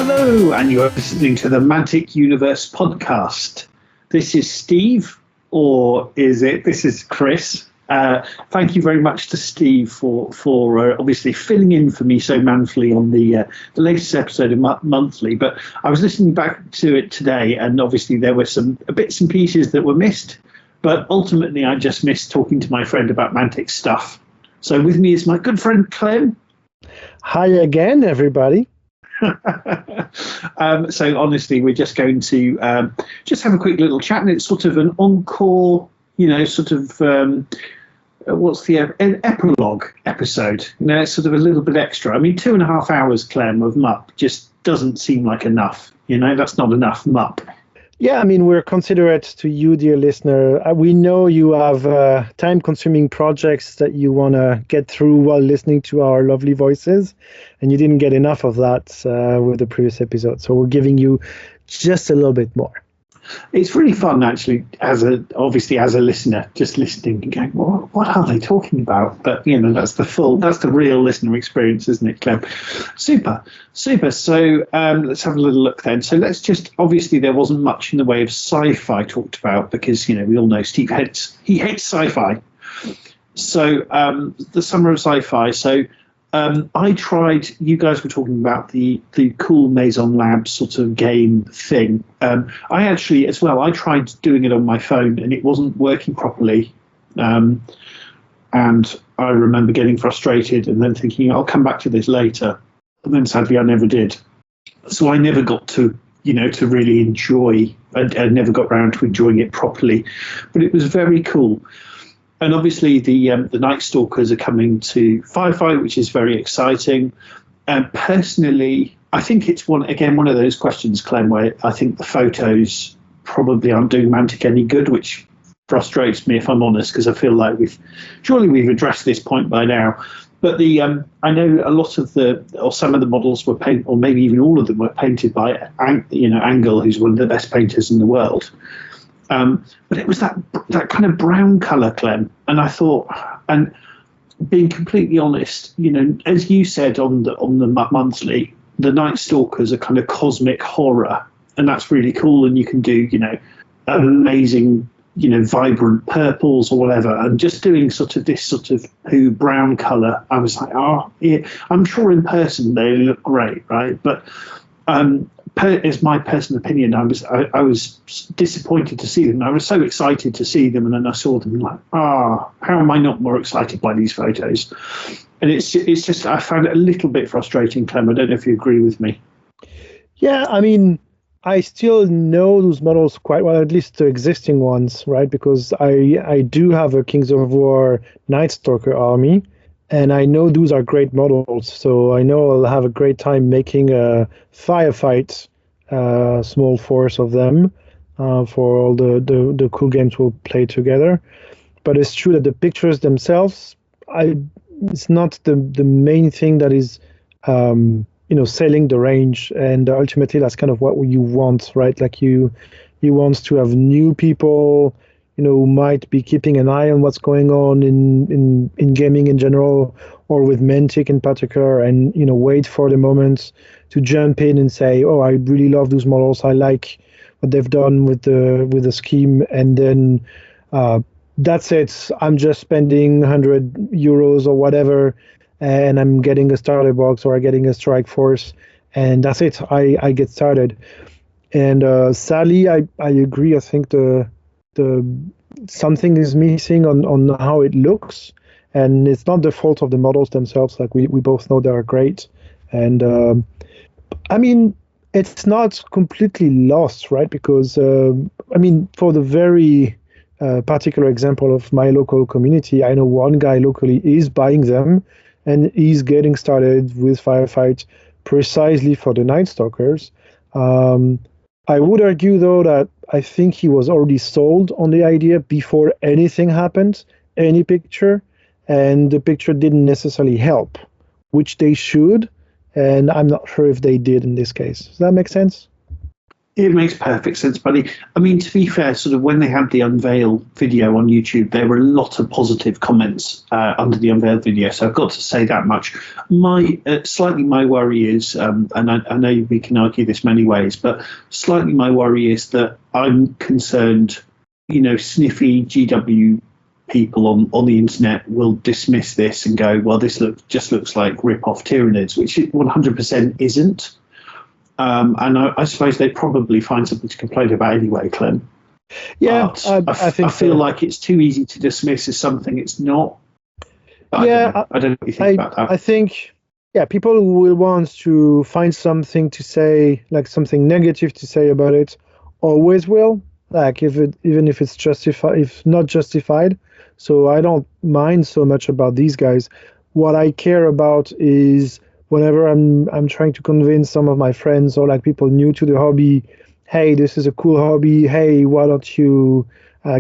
Hello, and you are listening to the Mantic Universe podcast. This is Steve, or is it? This is Chris. Thank you very much to Steve for obviously filling in for me so manfully on the latest episode of MUP Monthly. But I was listening back to it today, and obviously there were some bits and pieces that were missed. But ultimately, I just missed talking to my friend about Mantic stuff. So with me is my good friend Clem. Hi again, everybody. So honestly, we're just going to just have a quick little chat, and it's sort of an encore, sort of what's the an epilogue episode. It's sort of a little bit extra. I mean, 2.5 hours, Clem, of MUP just doesn't seem like enough. That's not enough MUP. Yeah, I mean, we're considerate to you, dear listener. We know you have time-consuming projects that you want to get through while listening to our lovely voices, and you didn't get enough of that with the previous episode. So we're giving you just a little bit more. It's really fun, actually, as a listener, just listening and going, what are they talking about? But, that's the real listener experience, isn't it, Clem? Super. So let's have a little look then. So let's just, obviously there wasn't much in the way of sci-fi talked about because, we all know Steve hates sci-fi. So the summer of sci-fi. So I tried, you guys were talking about the cool Maison Labs sort of game thing. I actually, as well, I tried doing it on my phone and it wasn't working properly. And I remember getting frustrated and then thinking, I'll come back to this later. And then sadly, I never did. So I never got to, to really enjoy, I never got around to enjoying it properly. But it was very cool. And obviously the Night Stalkers are coming to Firefight, which is very exciting. And personally, I think it's one of those questions, Clem, where I think the photos probably aren't doing Mantic any good, which frustrates me if I'm honest, because I feel like we've addressed this point by now. But I know a lot of some of the models were painted, or maybe even all of them were painted by Angle, who's one of the best painters in the world. But it was that kind of brown colour, Clem, and I thought, and being completely honest, as you said on the MUP Monthly, the Night Stalkers are kind of cosmic horror, and that's really cool. And you can do, amazing, vibrant purples or whatever, and just doing this sort of brown colour. I was like, oh, yeah. I'm sure in person they look great, right? But as my personal opinion, I was disappointed to see them. I was so excited to see them, and then I saw them like, how am I not more excited by these photos? And it's just I found it a little bit frustrating, Clem. I don't know if you agree with me. Yeah, I mean, I still know those models quite well, at least the existing ones, right? Because I do have a Kings of War Night Stalker army. And I know those are great models, so I know I'll have a great time making a firefight small force of them for all the cool games we'll play together. But it's true that the pictures themselves, it's not the main thing that is selling the range, and ultimately that's kind of what you want, right? Like you want to have new people who might be keeping an eye on what's going on in gaming in general, or with Mantic in particular, and wait for the moment to jump in and say, oh, I really love those models, I like what they've done with the scheme, and then that's it. I'm just spending €100 or whatever, and I'm getting a starter box or I'm getting a strike force, and that's it. I get started. And sadly, I agree. I think the something is missing on how it looks, and it's not the fault of the models themselves. Like we both know they are great, and I mean, it's not completely lost, right? Because for the very particular example of my local community, I know one guy locally is buying them, and he's getting started with Firefight precisely for the Night Stalkers. I would argue, though, that I think he was already sold on the idea before anything happened, any picture, and the picture didn't necessarily help, which they should, and I'm not sure if they did in this case. Does that make sense? It makes perfect sense, buddy. I mean, to be fair, sort of when they had the unveil video on YouTube, there were a lot of positive comments under the unveil video. So I've got to say that much. My worry is, and I know we can argue this many ways, but slightly my worry is that I'm concerned, sniffy GW people on the internet will dismiss this and go, well, this just looks like rip-off Tyranids, which it 100% isn't. And I suppose they probably find something to complain about anyway, Clem. Yeah, I feel like it's too easy to dismiss as something it's not. I don't know what you think about that. I think, people will want to find something to say, like something negative to say about it, always will. Like even if it's justified, if not justified. So I don't mind so much about these guys. What I care about is whenever I'm trying to convince some of my friends or like people new to the hobby, hey, this is a cool hobby. Hey, why don't you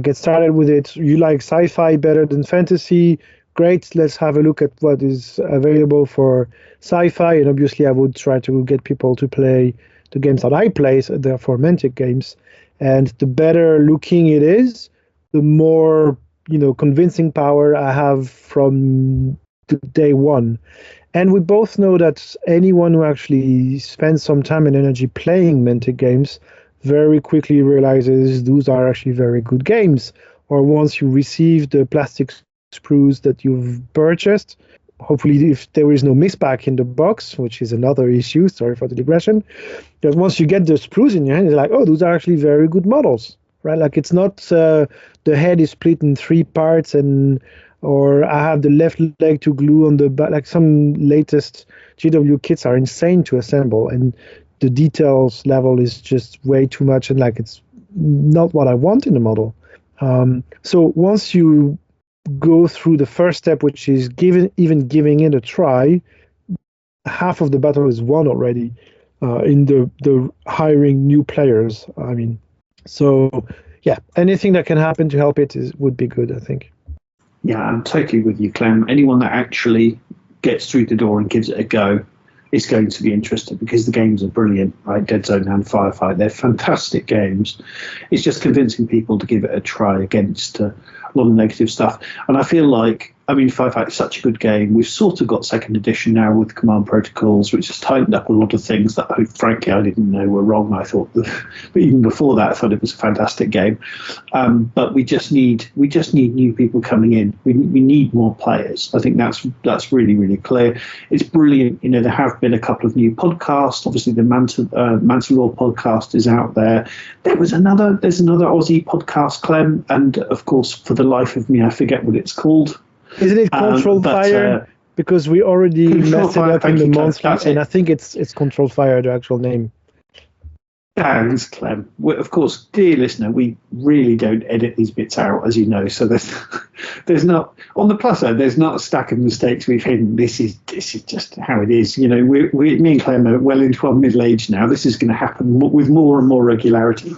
get started with it? You like sci-fi better than fantasy? Great, let's have a look at what is available for sci-fi. And obviously, I would try to get people to play the games that I play, so therefore Mantic games. And the better looking it is, the more convincing power I have from the day one. And we both know that anyone who actually spends some time and energy playing Mantic games very quickly realizes those are actually very good games. Or once you receive the plastic sprues that you've purchased, hopefully if there is no mispack in the box, which is another issue, sorry for the digression, that once you get the sprues in your hand, it's like, oh, those are actually very good models, right? Like it's not the head is split in 3 parts or I have the left leg to glue on the back. Like some latest GW kits are insane to assemble, and the details level is just way too much, and like it's not what I want in a model. So once you go through the first step, which is giving it a try, half of the battle is won already in the hiring new players. I mean, so yeah, anything that can happen to help it would be good, I think. Yeah, I'm totally with you, Clem. Anyone that actually gets through the door and gives it a go is going to be interested because the games are brilliant, right? Dead Zone and Firefight, they're fantastic games. It's just convincing people to give it a try against a lot of negative stuff. And I feel like, I mean, Firefight is such a good game. We've sort of got second edition now with Command Protocols, which has tightened up a lot of things that, frankly, I didn't know were wrong. I thought, but even before that, I thought it was a fantastic game. But we just need new people coming in. We need more players. I think that's really, really clear. It's brilliant. There have been a couple of new podcasts. Obviously, the Mantic podcast is out there. There's another Aussie podcast, Clem, and of course, for the life of me, I forget what it's called. Isn't it Controlled Fire? Because we already messed it up in the monthly, and I think it's Controlled Fire, the actual name. Thanks, Clem. Of course, dear listener, we really don't edit these bits out, as you know. So there's not, on the plus side, there's not a stack of mistakes we've hidden. This is just how it is. Me and Clem are well into our middle age now. This is going to happen with more and more regularity.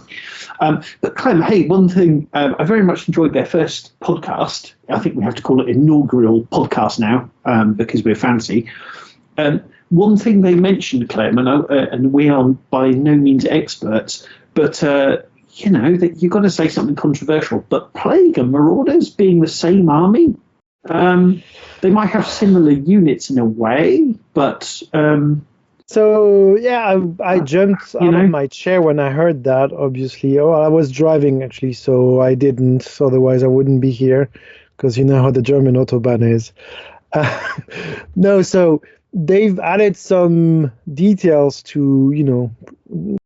But Clem, hey, one thing, I very much enjoyed their first podcast. I think we have to call it inaugural podcast now because we're fancy. One thing they mentioned, Clem, and we are by no means experts, but that you've got to say something controversial. But Plague and Marauders being the same army, they might have similar units in a way, but. So yeah, I jumped out of my chair when I heard that. Obviously, I was driving actually, so I didn't. Otherwise, I wouldn't be here, because you know how the German autobahn is. No, so they've added some details to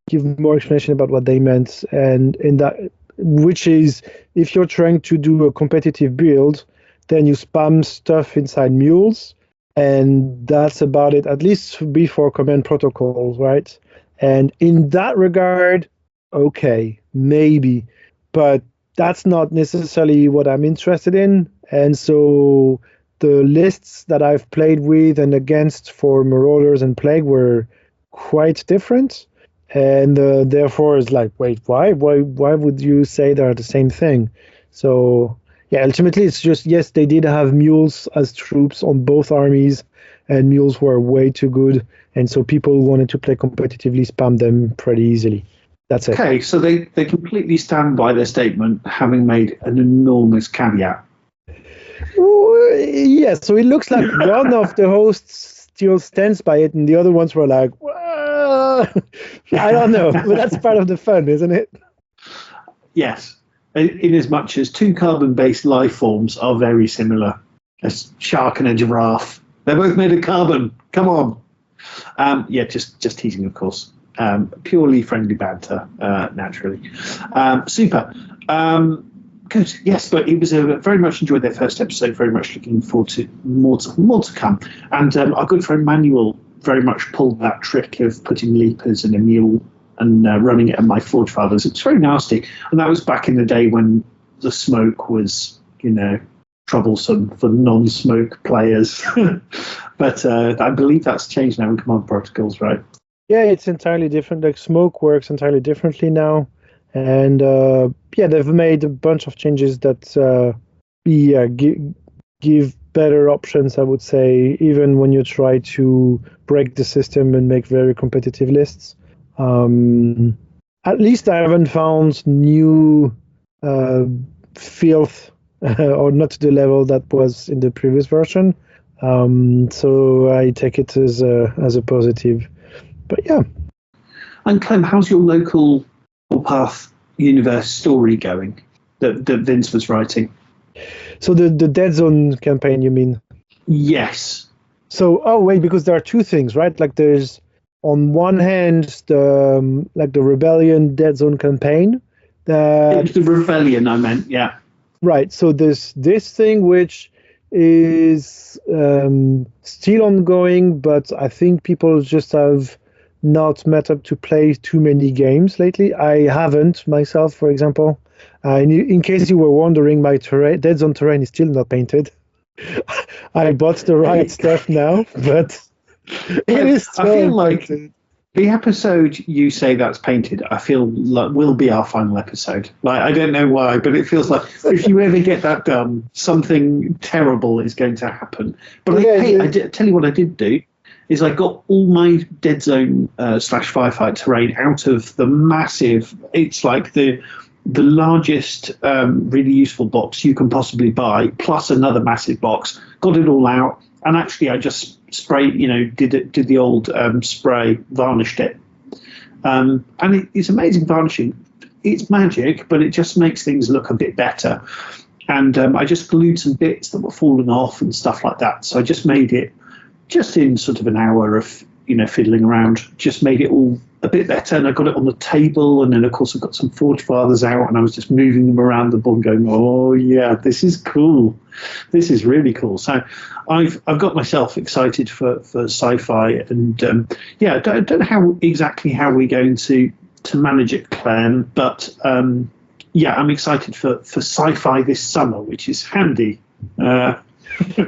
give more explanation about what they meant, and in that, which is if you're trying to do a competitive build, then you spam stuff inside mules. And that's about it, at least before command protocols, right? And in that regard, okay, maybe. But that's not necessarily what I'm interested in. And so the lists that I've played with and against for Marauders and Plague were quite different. And therefore, it's like, wait, why? Why would you say they're the same thing? So... yeah, ultimately, it's just, yes, they did have mules as troops on both armies, and mules were way too good, and so people who wanted to play competitively spammed them pretty easily. That's it. Okay, so they completely stand by their statement, having made an enormous caveat. Yeah, so it looks like one of the hosts still stands by it, and the other ones were like, well, I don't know, but that's part of the fun, isn't it? Yes, in as much as two carbon-based life forms are very similar. A shark and a giraffe. They're both made of carbon. Come on. Yeah, just teasing, of course. Purely friendly banter, naturally. Super. Good. Yes, but it was very much enjoyed their first episode. Very much looking forward to more to come. And our good friend Manuel very much pulled that trick of putting leapers in a mule and running it at my Forge Fathers. It's very nasty. And that was back in the day when the smoke was, troublesome for non-smoke players. But I believe that's changed now in Command Protocols, right? Yeah, it's entirely different. Like smoke works entirely differently now. And they've made a bunch of changes that give better options, I would say, even when you try to break the system and make very competitive lists. At least I haven't found new filth, or not to the level that was in the previous version. So I take it as a positive. But yeah. And Clem, how's your local Warpath universe story going that Vince was writing? So the Dead Zone campaign, you mean? Yes. So, because there are two things, right? Like there's, on one hand, the Rebellion Dead Zone campaign. It was the Rebellion I meant, yeah. Right. So this thing which is still ongoing, but I think people just have not met up to play too many games lately. I haven't myself, for example. In case you were wondering, my Dead Zone terrain is still not painted. I bought the right stuff now, but it is still I feel like painted. The episode you say that's painted, I feel like will be our final episode. Like, I don't know why, but it feels like if you ever get that done, something terrible is going to happen. But I tell you what I did do is I got all my Dead Zone / Firefight terrain out of the massive. It's like the largest, really useful box you can possibly buy, plus another massive box. Got it all out, and actually I just sprayed. Did the old spray, varnished it, and it's amazing varnishing. It's magic, but it just makes things look a bit better. And I just glued some bits that were falling off and stuff like that. So I just made it. Just in sort of an hour of fiddling around, just made it all a bit better, and I got it on the table, and then of course I got some Forge Fathers out, and I was just moving them around the board, going, "Oh yeah, this is cool, this is really cool." So I've got myself excited for sci-fi, and I don't know how we're going to manage it, Clem, but I'm excited for sci-fi this summer, which is handy.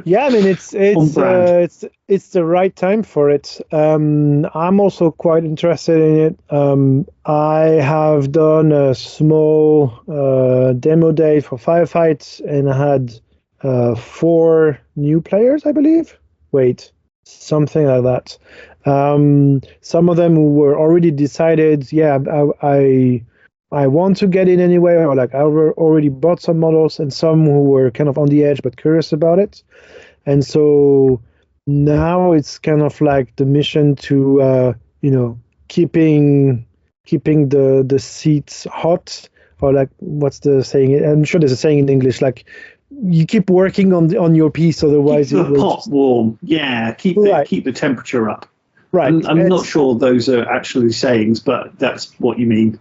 Yeah, I mean it's the right time for it. I'm also quite interested in it. I have done a small demo day for Firefight, and I had 4 new players, I believe. Wait, something like that. Some of them who were already decided. Yeah, I want to get in anyway, or like I already bought some models, and some who were kind of on the edge but curious about it. And so now it's kind of like the mission to keeping the seats hot, or like, what's the saying? I'm sure there's a saying in English, like you keep working on your piece, otherwise keep the pot warm. Yeah, keep the temperature up. Right. I'm not sure those are actually sayings, but that's what you mean.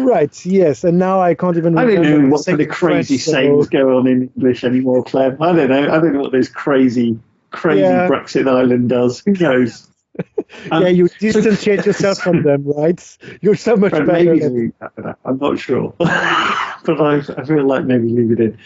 Right, yes. And now I can't even remember. I don't know what kind of crazy sayings go on in English anymore, Clem. I don't know what those crazy Brexit Island does. Who knows? You distanciate yourself from them, right? You're so much better. Maybe I'm not sure. But I feel like maybe leave it in.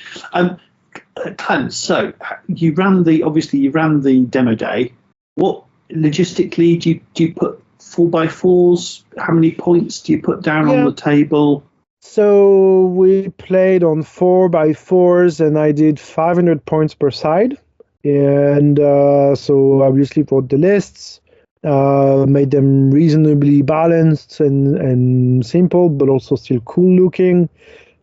Clem, so you ran the demo day. What logistically, do you put 4x4s? How many points do you put down on the table? So we played on 4x4s, and I did 500 points per side. And so obviously for the lists, made them reasonably balanced and simple, but also still cool looking.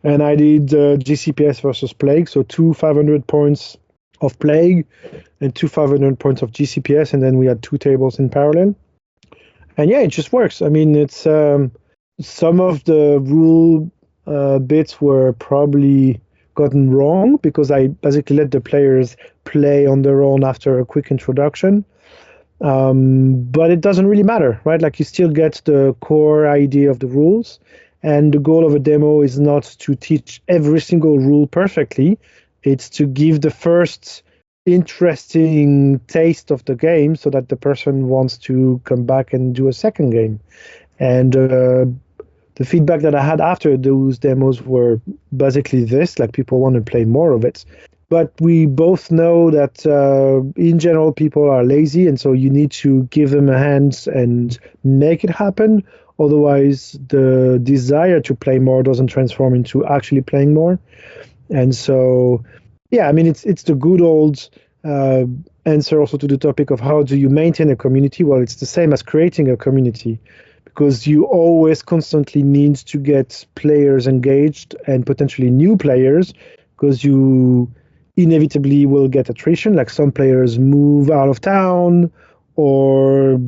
And I did GCPS versus Plague, so 2 500 points of Plague and 2 500 points of GCPS, and then we had 2 tables in parallel. And yeah, it just works. I mean, it's some of the rule bits were probably gotten wrong because I basically let the players play on their own after a quick introduction. But it doesn't really matter, right? Like you still get the core idea of the rules, and the goal of a demo is not to teach every single rule perfectly. It's to give the first interesting taste of the game so that the person wants to come back and do a second game. And the feedback that I had after those demos were basically this, like people want to play more of it. But we both know that in general, people are lazy, and so you need to give them a hand and make it happen. Otherwise, the desire to play more doesn't transform into actually playing more. And so, yeah, I mean, it's the good old answer also to the topic of how do you maintain a community? Well, it's the same as creating a community, because you always constantly need to get players engaged and potentially new players, because you inevitably will get attrition, like some players move out of town or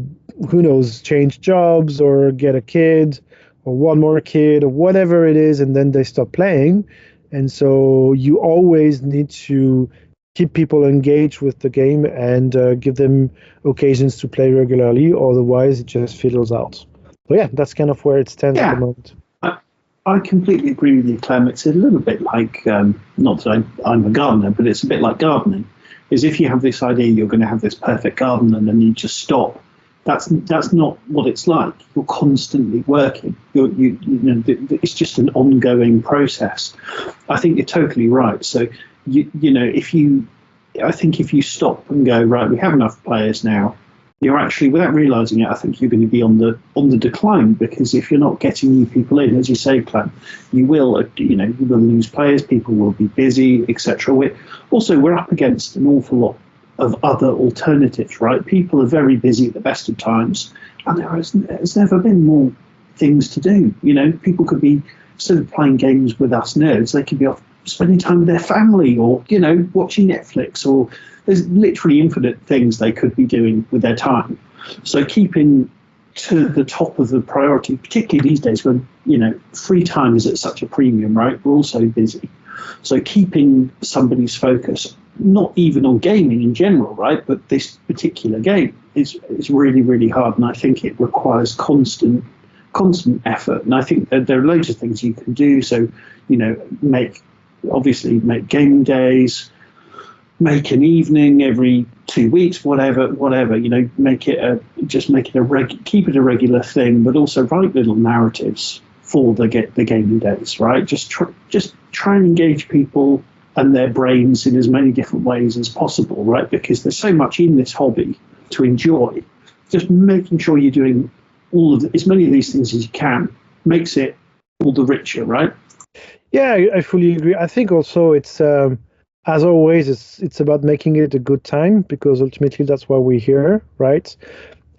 who knows, change jobs or get a kid or one more kid or whatever it is, and then they stop playing. And so you always need to keep people engaged with the game and give them occasions to play regularly, otherwise it just fiddles out. So yeah, that's kind of where it stands at the moment. I completely agree with you, Clem. It's a little bit like, not that I'm a gardener, but it's a bit like gardening. Is if you have this idea you're going to have this perfect garden and then you just stop. That's not what it's like. You're constantly working. You know, it's just an ongoing process. I think you're totally right. So you know, I think if you stop and go, right, we have enough players now, you're actually, without realizing it, I think you're going to be on the decline, because if you're not getting new people in, as you say, Clem, you will lose players. People will be busy, etc. We're up against an awful lot of other alternatives, right? People are very busy at the best of times, and there's never been more things to do. You know, people could be, instead of playing games with us nerds, they could be off spending time with their family, or, you know, watching Netflix, or there's literally infinite things they could be doing with their time. So keeping to the top of the priority, particularly these days when, you know, free time is at such a premium, right? We're all so busy. So keeping somebody's focus, not even on gaming in general, right, but this particular game is really, really hard. And I think it requires constant effort. And I think that there are loads of things you can do. So, you know, make gaming days, make an evening every 2 weeks, whatever, you know, keep it a regular thing, but also write little narratives for the gaming days, right? Just try and engage people and their brains in as many different ways as possible, right? Because there's so much in this hobby to enjoy. Just making sure you're doing as many of these things as you can makes it all the richer, right? Yeah, I fully agree. I think also it's, as always, it's about making it a good time, because ultimately that's why we're here, right?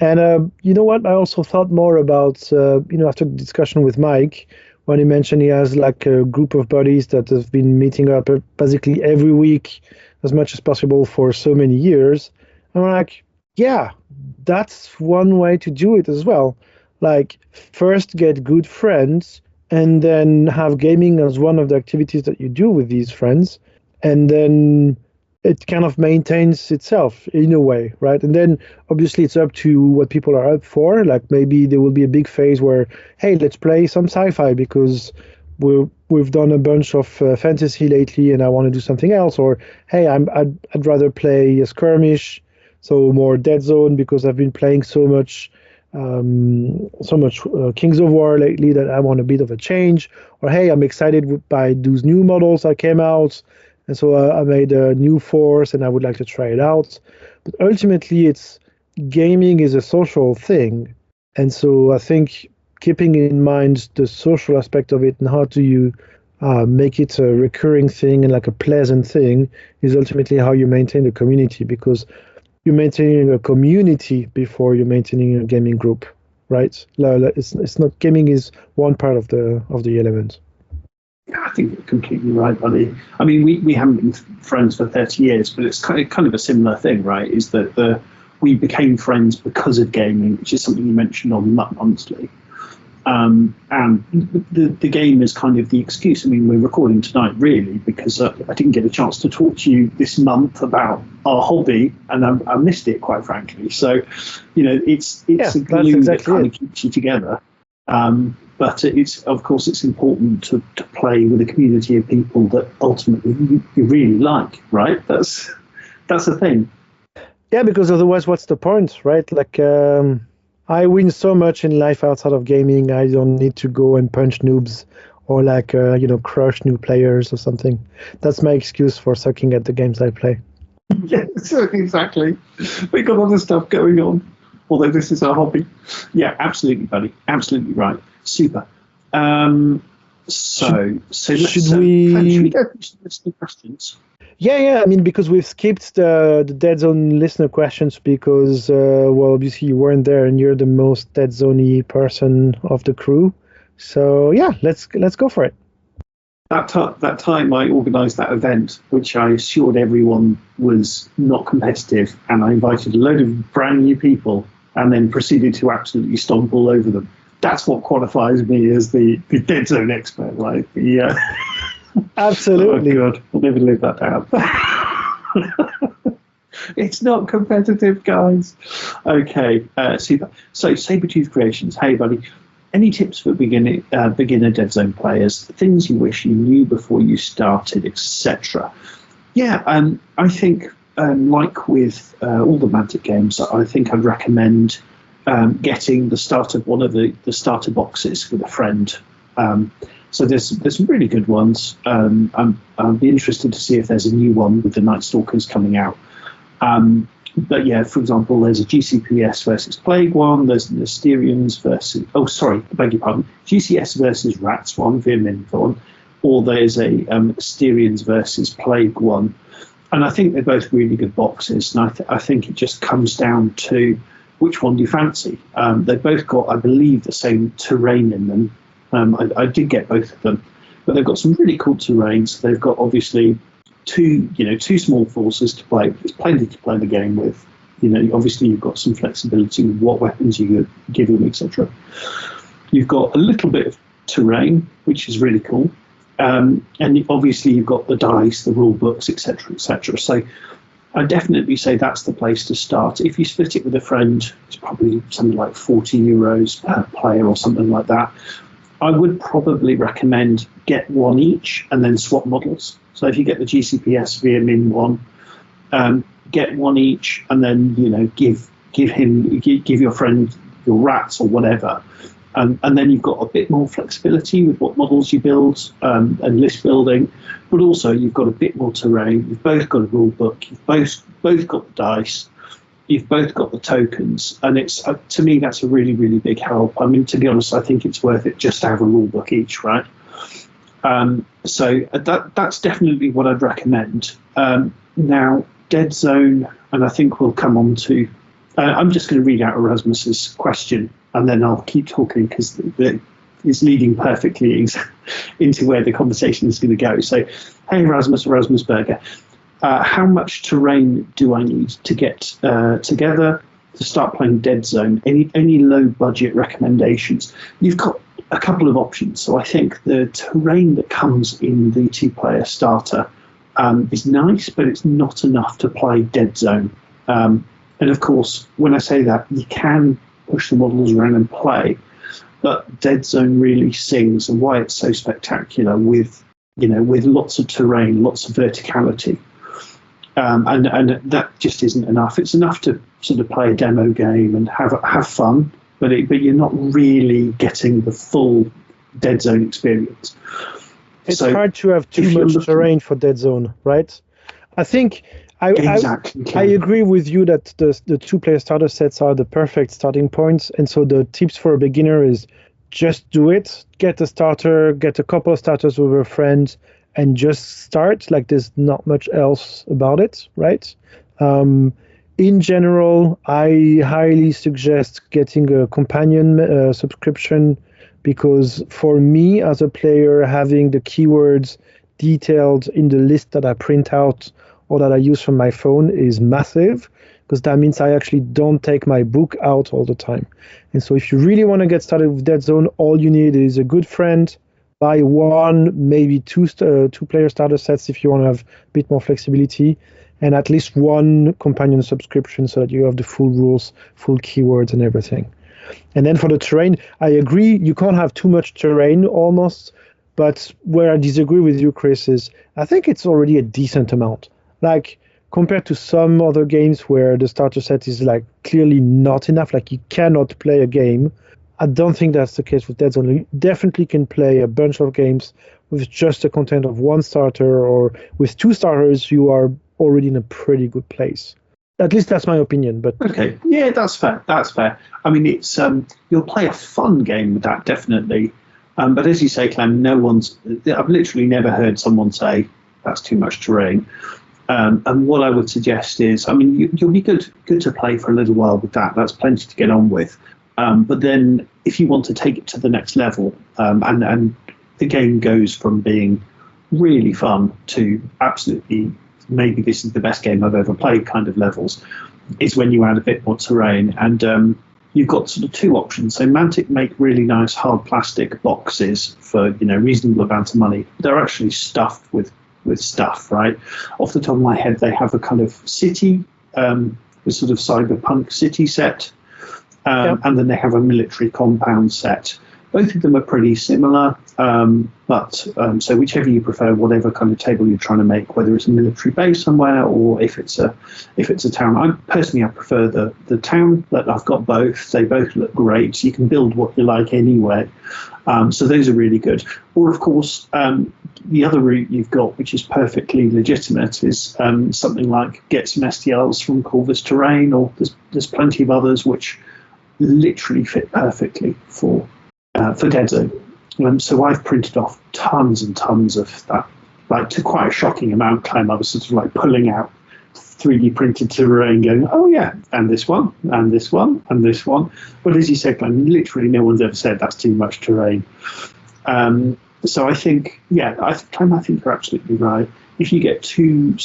And you know what? I also thought more about, after the discussion with Mike, when he mentioned he has like a group of buddies that have been meeting up basically every week as much as possible for so many years. I'm like, yeah, that's one way to do it as well. Like, first get good friends, and then have gaming as one of the activities that you do with these friends. And then it kind of maintains itself in a way, right? And then obviously it's up to what people are up for. Like maybe there will be a big phase where, hey, let's play some sci-fi because we've done a bunch of fantasy lately and I want to do something else. Or, hey, I'd rather play a skirmish, so more Dead Zone, because I've been playing so much Kings of War lately that I want a bit of a change. Or, hey, I'm excited by those new models that came out, and so I made a new force and I would like to try it out. But ultimately, gaming is a social thing. And so I think keeping in mind the social aspect of it and how do you make it a recurring thing and like a pleasant thing is ultimately how you maintain the community. Because you're maintaining a community before you're maintaining a gaming group, right? It's not, gaming is one part of the element. I think you're completely right, buddy. I mean, we haven't been friends for 30 years, but it's kind of a similar thing, right? Is that we became friends because of gaming, which is something you mentioned on MUP Monthly. And the game is kind of the excuse. I mean, we're recording tonight really because I didn't get a chance to talk to you this month about our hobby, and I missed it, quite frankly. So, it's a glue that kind of keeps you together. But of course it's important to play with a community of people that ultimately you really like, right? That's the thing. Yeah, because otherwise, what's the point, right? Like, I win so much in life outside of gaming. I don't need to go and punch noobs or crush new players or something. That's my excuse for sucking at the games I play. Yeah, exactly. We got other stuff going on, although this is our hobby. Yeah, absolutely, buddy. Absolutely right. Super. Should we go through some questions? Yeah. I mean, because we've skipped the Dead Zone listener questions because, obviously you weren't there and you're the most Dead Zone-y person of the crew. So yeah, let's go for it. That time I organised that event, which I assured everyone was not competitive, and I invited a load of brand new people and then proceeded to absolutely stomp all over them. That's what qualifies me as the Dead Zone expert, right? Absolutely. Oh God, I'll never live that down. It's not competitive, guys. Okay, super. So, Sabretooth Creations, hey buddy, any tips for beginner Dead Zone players? Things you wish you knew before you started, etc. Yeah, I think like with all the Mantic games, I think I'd recommend getting the start of one of the starter boxes with a friend. So there's some really good ones. I'll be interested to see if there's a new one with the Night Stalkers coming out. But yeah, for example, there's a GCPS versus Plague one. There's an Asterians versus GCS versus Rats one, Vermin one, or there's a Asterians versus Plague one. And I think they're both really good boxes. And I think it just comes down to which one do you fancy. They've both got, I believe, the same terrain in them. I did get both of them, but they've got some really cool terrains. They've got obviously two small forces to play. There's plenty to play the game with. Obviously you've got some flexibility with what weapons you give them, etc. You've got a little bit of terrain, which is really cool, and obviously you've got the dice, the rule books, etc., etc. So I definitely say that's the place to start. If you split it with a friend, it's probably something like €40 per player or something like that. I would probably recommend get one each and then swap models. So if you get the GCPS Vermin one, get one each and then give your friend your rats or whatever, and then you've got a bit more flexibility with what models you build and list building, but also you've got a bit more terrain. You've both got a rule book. You've both got the dice. You've both got the tokens, and it's to me that's a really, really big help. I mean, to be honest, I think it's worth it just to have a rule book each, right? So that's definitely what I'd recommend. Now, Dead Zone, and I think we'll come on to. I'm just going to read out Erasmus's question, and then I'll keep talking because it's leading perfectly into where the conversation is going to go. So, hey, Erasmus Berger. How much terrain do I need to get together to start playing Dead Zone? Any low budget recommendations? You've got a couple of options. So I think the terrain that comes in the 2-player starter is nice, but it's not enough to play Dead Zone. And of course, when I say that, you can push the models around and play, but Dead Zone really sings, and why it's so spectacular with lots of terrain, lots of verticality. And that just isn't enough. It's enough to sort of play a demo game and have fun, but you're not really getting the full Dead Zone experience. It's hard to have too much terrain for Dead Zone, right? I think I agree with you that the 2-player starter sets are the perfect starting points, and so the tips for a beginner is just do it. Get a starter, get a couple of starters with a friend, and just start. Like, there's not much else about it, right? In general, I highly suggest getting a companion subscription, because for me as a player, having the keywords detailed in the list that I print out or that I use from my phone is massive, because that means I actually don't take my book out all the time. And so if you really want to get started with Dead Zone, all you need is a good friend, buy one, maybe two-player starter sets if you want to have a bit more flexibility, and at least one companion subscription so that you have the full rules, full keywords and everything. And then for the terrain, I agree, you can't have too much terrain almost, but where I disagree with you, Chris, is I think it's already a decent amount. Like, compared to some other games where the starter set is like clearly not enough, like you cannot play a game, I don't think that's the case with Dead Zone. You definitely can play a bunch of games with just the content of one starter, or with two starters, you are already in a pretty good place. At least that's my opinion. But okay, yeah, that's fair. That's fair. I mean, it's you'll play a fun game with that, definitely. But as you say, Clem, I've literally never heard someone say that's too much terrain. And what I would suggest is, I mean, you'll be good to play for a little while with that. That's plenty to get on with. But then if you want to take it to the next level, and the game goes from being really fun to absolutely, maybe this is the best game I've ever played kind of levels, is when you add a bit more terrain. And you've got sort of two options. So Mantic make really nice hard plastic boxes for, reasonable amount of money. They're actually stuffed with stuff, right? Off the top of my head, they have a kind of city, a sort of cyberpunk city set, and then they have a military compound set. Both of them are pretty similar, but so whichever you prefer, whatever kind of table you're trying to make, whether it's a military base somewhere or if it's a town. I prefer the town, but I've got both. They both look great. So you can build what you like anyway. So those are really good. Or of course, the other route you've got, which is perfectly legitimate, is something like get some STLs from Corvus Terrain, or there's plenty of others which literally fit perfectly for Dead Zone. So I've printed off tons and tons of that, like to quite a shocking amount. Clem, I was sort of like pulling out 3D printed terrain, going, oh yeah, and this one, and this one, and this one. But as you said, Clem, literally no one's ever said that's too much terrain. So I think, Clem, I think you're absolutely right. If you get two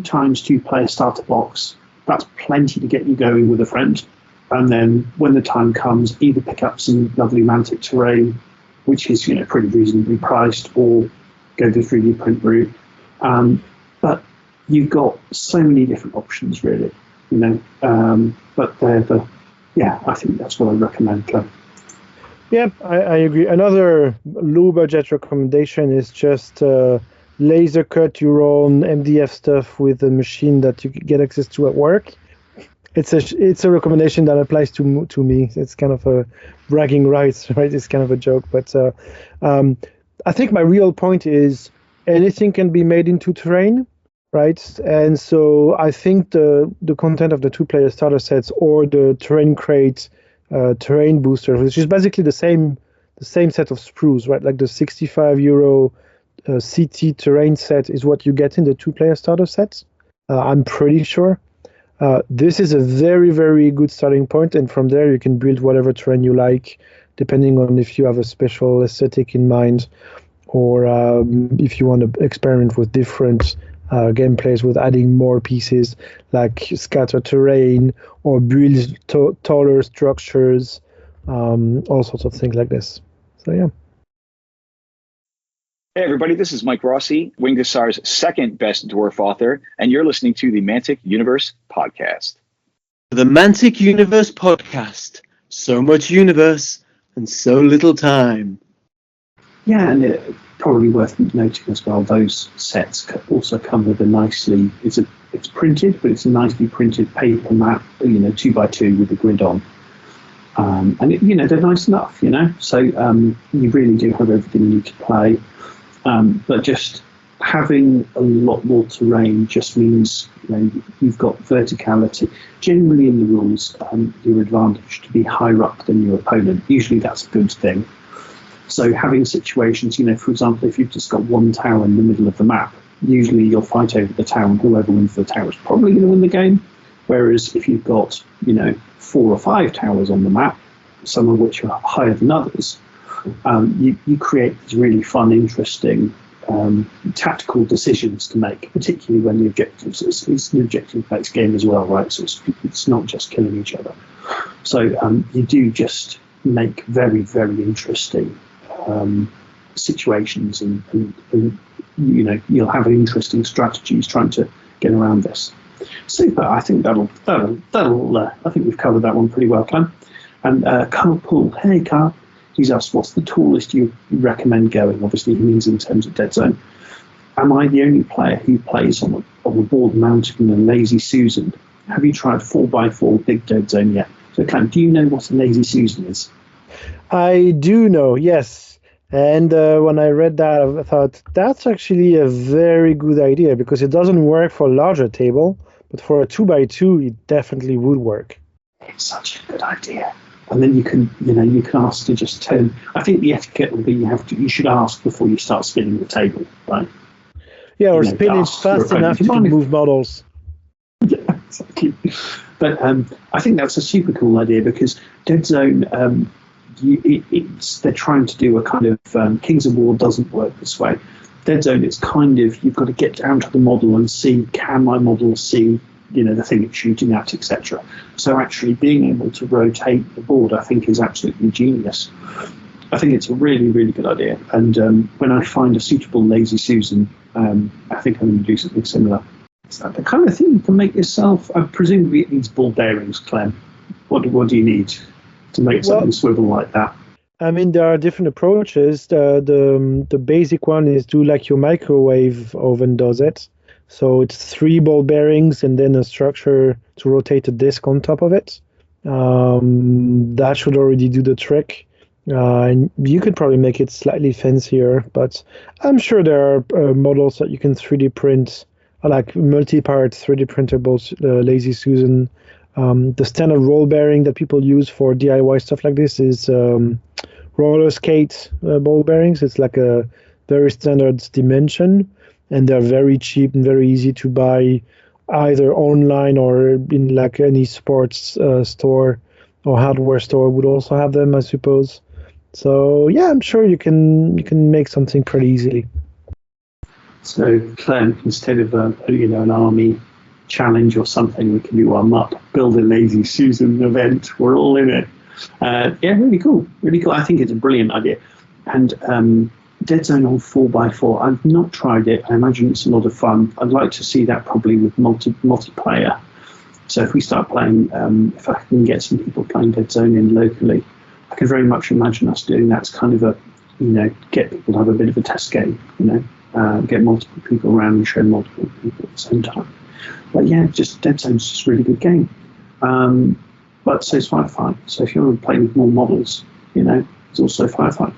times 2 player starter box, that's plenty to get you going with a friend. And then when the time comes, either pick up some lovely Mantic terrain, which is pretty reasonably priced, or go the 3D print route. But you've got so many different options, really. But I think that's what I recommend, Clem. Yeah, I agree. Another low budget recommendation is just laser cut your own MDF stuff with a machine that you get access to at work. It's a recommendation that applies to me. It's kind of a bragging rights, right? It's kind of a joke, but I think my real point is anything can be made into terrain, right? And so I think the content of the 2-player starter sets or the terrain crate, terrain booster, which is basically the same set of sprues, right? Like the €65 CT terrain set is what you get in the 2-player starter sets. I'm pretty sure. This is a very, very good starting point, and from there you can build whatever terrain you like, depending on if you have a special aesthetic in mind, or if you want to experiment with different gameplays with adding more pieces, like scatter terrain or build taller structures, all sorts of things like this. So yeah. Hey everybody, this is Mike Rossi, Wingdesar's second best dwarf author, and you're listening to the Mantic Universe Podcast. The Mantic Universe Podcast. So much universe and so little time. Yeah, and it probably worth noting as well, those sets also come with a nicely, it's printed, but it's a nicely printed paper map, 2x2 with a grid on. And they're nice enough, so you really do have everything you need to play. But just having a lot more terrain just means you've got verticality. Generally in the rules, your advantage to be higher up than your opponent. Usually that's a good thing. So having situations, for example, if you've just got one tower in the middle of the map, usually you'll fight over the tower, and whoever wins the tower is probably going to win the game. Whereas if you've got, 4 or 5 towers on the map, some of which are higher than others, you create these really fun, interesting tactical decisions to make, particularly when the objectives, it's an objective-based game as well, right? So it's not just killing each other. So you do just make very, very interesting situations, and you'll have interesting strategies trying to get around this. Super. I think that'll. I think we've covered that one pretty well, Clem. And Carl Poole. Hey, Carl. He's asked, what's the tallest you recommend going? Obviously, he means in terms of Dead Zone. Am I the only player who plays on a board mounted in a Lazy Susan? Have you tried 4x4 Big Dead Zone yet? So, Clem, do you know what a Lazy Susan is? I do know, yes. And when I read that, I thought that's actually a very good idea, because it doesn't work for a larger table, but for a 2x2, it definitely would work. It's such a good idea. And then you can ask to just turn. I think the etiquette will be you should ask before you start spinning the table, right? Yeah, or spin it fast enough to move models. Yeah, exactly. But I think that's a super cool idea, because Dead Zone, they're trying to do a kind of Kings of War doesn't work this way. Dead Zone, it's kind of, you've got to get down to the model and see, can my model see the thing it's shooting at, etc. So actually being able to rotate the board, I think, is absolutely genius. I think it's a really, really good idea. And when I find a suitable Lazy Susan, I think I'm going to do something similar. Is that the kind of thing you can make yourself? Presumably it needs ball bearings, Clem. What do you need to make something swivel like that? I mean, there are different approaches. The basic one is do like your microwave oven does it. So it's 3 ball bearings and then a structure to rotate a disc on top of it. That should already do the trick. And you could probably make it slightly fancier, but I'm sure there are models that you can 3D print, like multi-part 3D printable Lazy Susan. The standard roll bearing that people use for DIY stuff like this is roller skate ball bearings. It's like a very standard dimension, and they're very cheap and very easy to buy either online or in like any sports store or hardware store would also have them, I suppose. So yeah, I'm sure you can make something pretty easily. So Clem, instead of an army challenge or something, we can do our MUP build a Lazy Susan event. We're all in it. Yeah, really cool. Really cool. I think it's a brilliant idea. And Dead Zone on 4x4, I've not tried it. I imagine it's a lot of fun. I'd like to see that probably with multiplayer. So if we start playing, if I can get some people playing Dead Zone in locally, I can very much imagine us doing that as kind of a, get people to have a bit of a test game, get multiple people around and show multiple people at the same time. But yeah, just Dead Zone's just a really good game. But so is Firefight. So if you want to play with more models, it's also Firefight.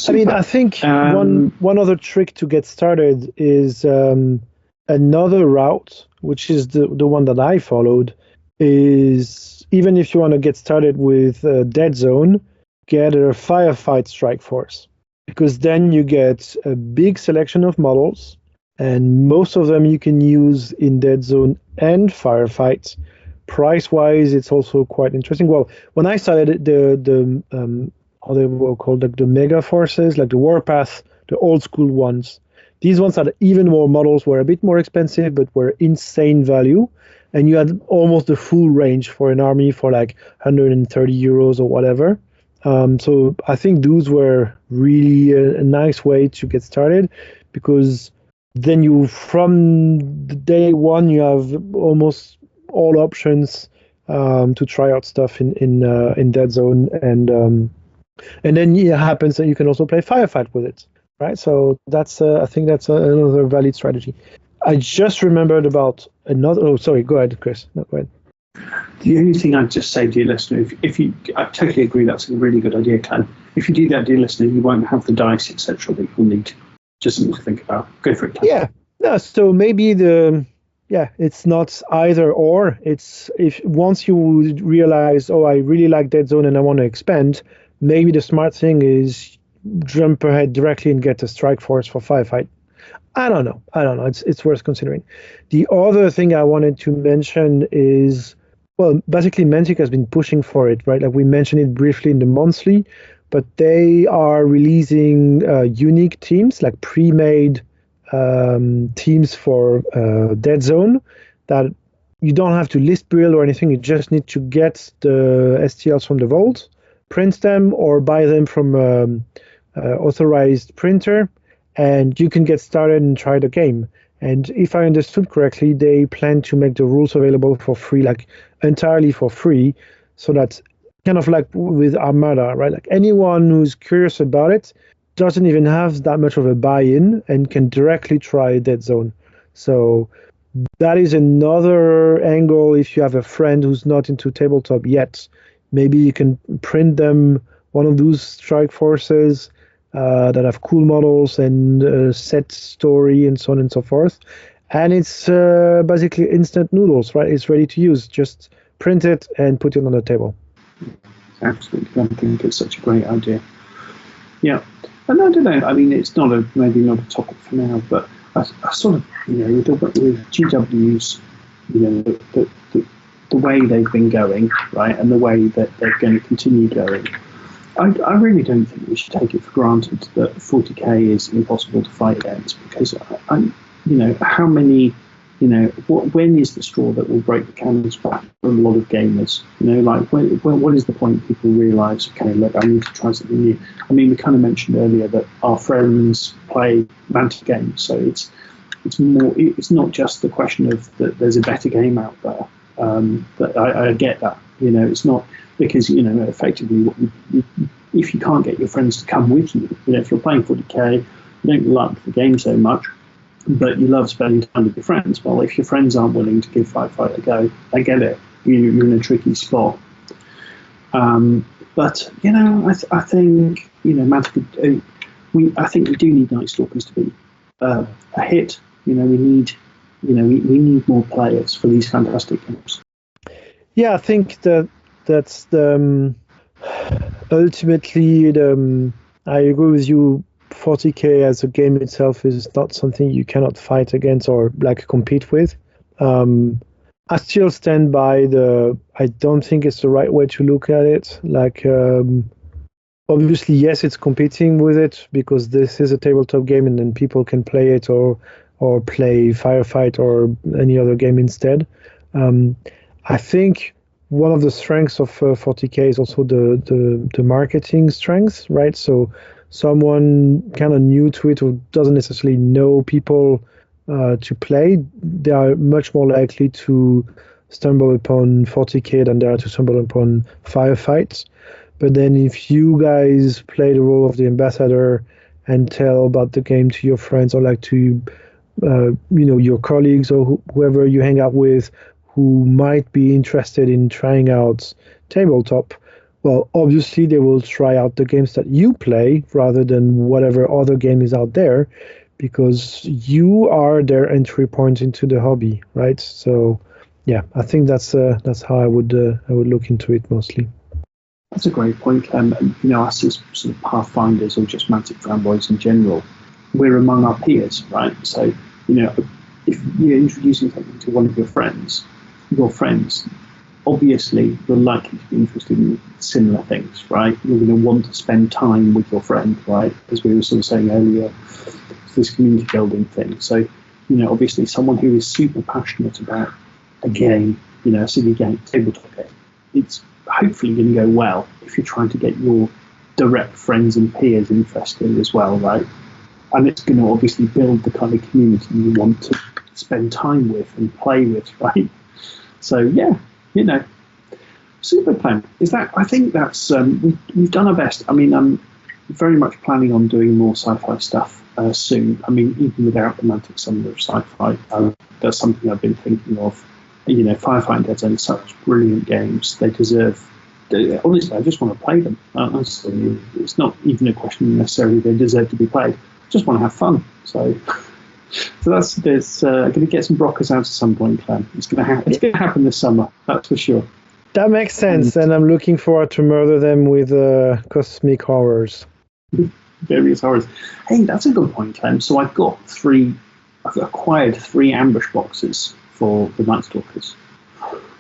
I mean, I think one other trick to get started is another route, which is the one that I followed, is even if you want to get started with Dead Zone, get a Firefight Strike Force, because then you get a big selection of models, and most of them you can use in Dead Zone and Firefight. Price-wise, it's also quite interesting. Well, when I started how they were called, like the Mega Forces, like the Warpath, the old school ones. These ones had even more models, were a bit more expensive, but were insane value. And you had almost the full range for an army for like 130 euros or whatever. So I think those were really a nice way to get started, because then from the day one, you have almost all options to try out stuff in Dead Zone, and then it happens that you can also play Firefight with it, right? So that's I think that's another valid strategy. I just remembered about another. Oh, sorry. Go ahead, Chris. No, go ahead. The only thing I'd just say, dear listener, if you, I totally agree, that's a really good idea, Clem. If you do that, dear listener, you won't have the dice, etc. that you'll need. Just something to think about. Go for it, Clem. Yeah. No, so maybe it's not either or. It's if once you realize, oh, I really like Dead Zone and I want to expand, maybe the smart thing is jump ahead directly and get a Strike Force for Firefight. I don't know. It's worth considering. The other thing I wanted to mention is, well, basically Mantic has been pushing for it, right? Like we mentioned it briefly in the monthly, but they are releasing unique teams, like pre-made teams for Dead Zone that you don't have to list build or anything. You just need to get the STLs from the vault, print them, or buy them from authorized printer, and you can get started and try the game. And if I understood correctly, they plan to make the rules available for free, like entirely for free, so that kind of like with Armada, right? Like anyone who's curious about it doesn't even have that much of a buy-in and can directly try Dead Zone. So that is another angle. If you have a friend who's not into tabletop yet, maybe you can print them one of those strike forces that have cool models and set story and so on and so forth. And it's basically instant noodles, right? It's ready to use. Just print it and put it on the table. Absolutely. I think it's such a great idea. Yeah. And I don't know, I mean, it's maybe not a topic for now, but I sort of, with GWs, the way they've been going, right, and the way that they're going to continue going, I really don't think we should take it for granted that 40k is impossible to fight against, because how many, when is the straw that will break the camel's back for a lot of gamers? What is the point people realise, okay, look, I need to try something new? I mean, we kind of mentioned earlier that our friends play Mantic games, so it's not just the question of that there's a better game out there. That I get that, it's not because, effectively, if you can't get your friends to come with you, if you're playing 40k, you don't like the game so much, but you love spending time with your friends. Well, if your friends aren't willing to give Firefight a go, I get it. You're in a tricky spot. But I think Mantic. I think we do need Night Stalkers to be a hit. We need more players for these fantastic games. Yeah, I think that's the ultimately I agree with you. 40k as a game itself is not something you cannot fight against or like compete with. I still stand by I don't think it's the right way to look at it. Like, obviously, yes, it's competing with it because this is a tabletop game and then people can play it or play Firefight or any other game instead. I think one of the strengths of 40k is also the marketing strengths, right? So someone kind of new to it who doesn't necessarily know people to play, they are much more likely to stumble upon 40k than they are to stumble upon Firefights. But then if you guys play the role of the ambassador and tell about the game to your friends or like to your colleagues or whoever you hang out with who might be interested in trying out tabletop, well, obviously they will try out the games that you play rather than whatever other game is out there, because you are their entry point into the hobby, right? So, yeah, I think that's how I would look into it mostly. That's a great point, Clem. Us as sort of Pathfinders or just Mantic fanboys in general, we're among our peers, right? So, if you're introducing something to one of your friends, obviously you're likely to be interested in similar things, right? You're going to want to spend time with your friend, right? As we were sort of saying earlier, this community building thing. So, obviously someone who is super passionate about a game, a silly game, tabletop game, it's hopefully going to go well if you're trying to get your direct friends and peers interested as well, right? And it's going to obviously build the kind of community you want to spend time with and play with, right? So, yeah, super plan. I think that's, we've done our best. I mean, I'm very much planning on doing more sci-fi stuff soon. I mean, even without the Mantic Summer of Sci-Fi, that's something I've been thinking of. Firefight and Dead Zone are such brilliant games. They deserve, honestly, I just want to play them. Honestly, it's not even a question necessarily they deserve to be played. I just want to have fun. So there's going to get some Brockers out at some point, Clem. It's going to happen. It's going to happen this summer. That's for sure. That makes sense, and I'm looking forward to murder them with cosmic horrors. various horrors. Hey, that's a good point, Clem. So I've acquired 3 ambush boxes for the Night Stalkers.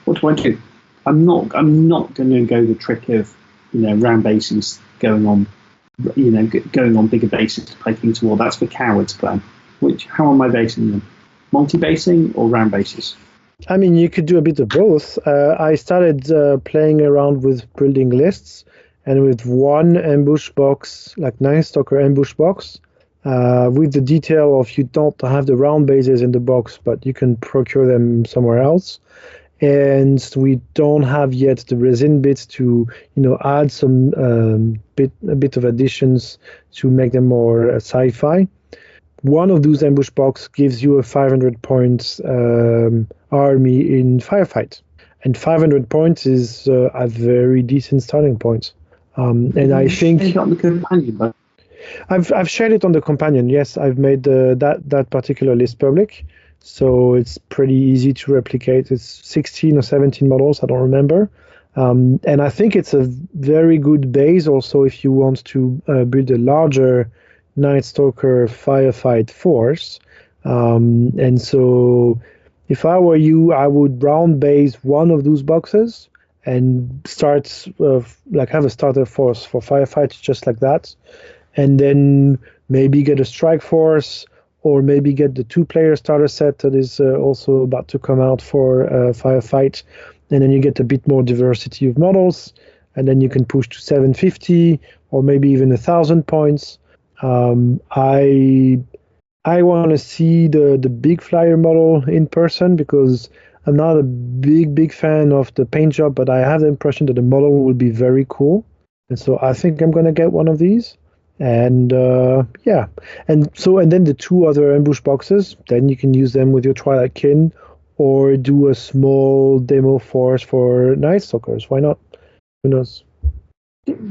What do? I'm not going to go the trick of, round bases going on bigger bases to play Kings of War. That's for cowards, Clem. How am I basing them? Multi-basing or round bases? I mean, you could do a bit of both. I started playing around with building lists, and with one ambush box, like Night Stalker ambush box, with the detail of you don't have the round bases in the box, but you can procure them somewhere else. And we don't have yet the resin bits to, add some a bit of additions to make them more sci-fi. One of those ambush box gives you a 500 points army in firefight, and 500 points is a very decent starting point. And I think on the companion, but I've shared it on the companion. Yes, I've made that particular list public. So it's pretty easy to replicate. It's 16 or 17 models, I don't remember. And I think it's a very good base also if you want to build a larger Night Stalker firefight force. And so if I were you, I would round base one of those boxes and start have a starter force for firefight just like that. And then maybe get a strike force, or maybe get the 2-player starter set that is also about to come out for firefight, and then you get a bit more diversity of models, and then you can push to 750 or maybe even 1,000 points. I want to see the big flyer model in person because I'm not a big fan of the paint job, but I have the impression that the model will be very cool, and so I think I'm going to get one of these. And and then the 2 other ambush boxes, then you can use them with your Twilight Kin or do a small demo force for Night Stalkers. Why not? Who knows?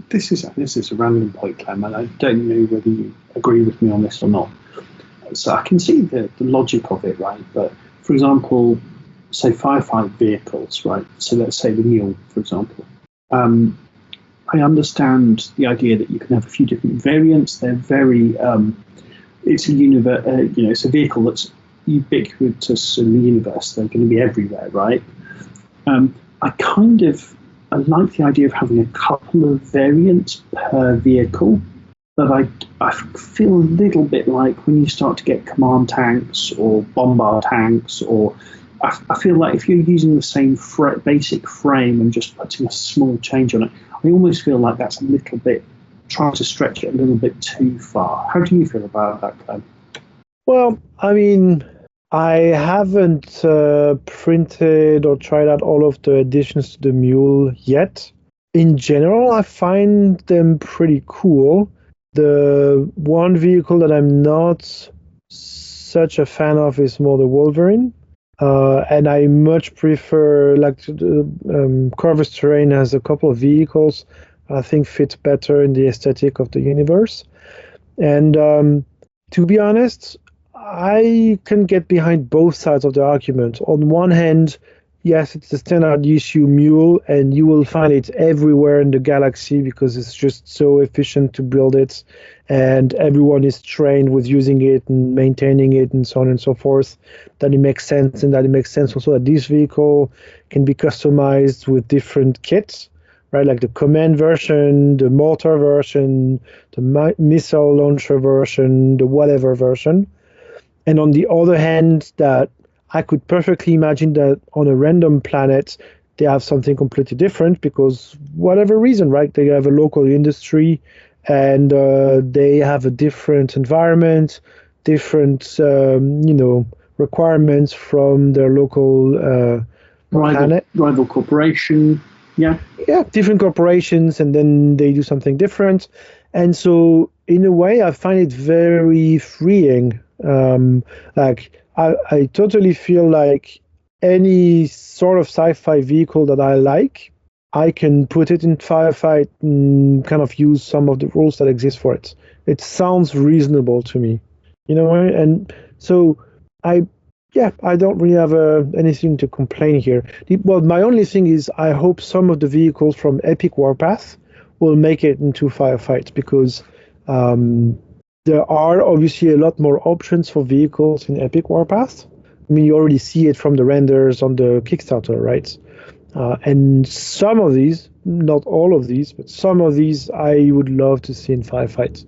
This is a random point, Clem, and I don't know whether you agree with me on this or not. So I can see the logic of it, right? But for example, say firefight vehicles, right? So let's say the mule, for example. I understand the idea that you can have a few different variants. They're very, it's a vehicle that's ubiquitous in the universe. They're going to be everywhere, right? I like the idea of having a couple of variants per vehicle, but I feel a little bit like when you start to get command tanks or bombard tanks, or I feel like if you're using the same basic frame and just putting a small change on it, I almost feel like that's a little bit, trying to stretch it a little bit too far. How do you feel about that, Clem? Well, I mean, I haven't printed or tried out all of the additions to the mule yet. In general, I find them pretty cool. The one vehicle that I'm not such a fan of is more the Wolverine. And I much prefer, Corvus Terrain has a couple of vehicles I think fit better in the aesthetic of the universe. And to be honest, I can get behind both sides of the argument. On one hand, yes, it's the standard issue mule, and you will find it everywhere in the galaxy because it's just so efficient to build it, and everyone is trained with using it and maintaining it and so on and so forth, that it makes sense, and that it makes sense also that this vehicle can be customized with different kits, right? Like the command version, the mortar version, the missile launcher version, the whatever version. And on the other hand, that I could perfectly imagine that on a random planet, they have something completely different because whatever reason, right? They have a local industry and they have a different environment, different, requirements from their local planet. Rival corporation, yeah. Yeah, different corporations, and then they do something different. And so, in a way, I find it very freeing. I totally feel like any sort of sci-fi vehicle that I like, I can put it in firefight and kind of use some of the rules that exist for it. It sounds reasonable to me, and so I don't really have anything to complain here. Well, my only thing is I hope some of the vehicles from Epic Warpath will make it into firefight because There are obviously a lot more options for vehicles in Epic Warpath. I mean, you already see it from the renders on the Kickstarter, right? And some of these, not all of these, but some of these I would love to see in Firefight.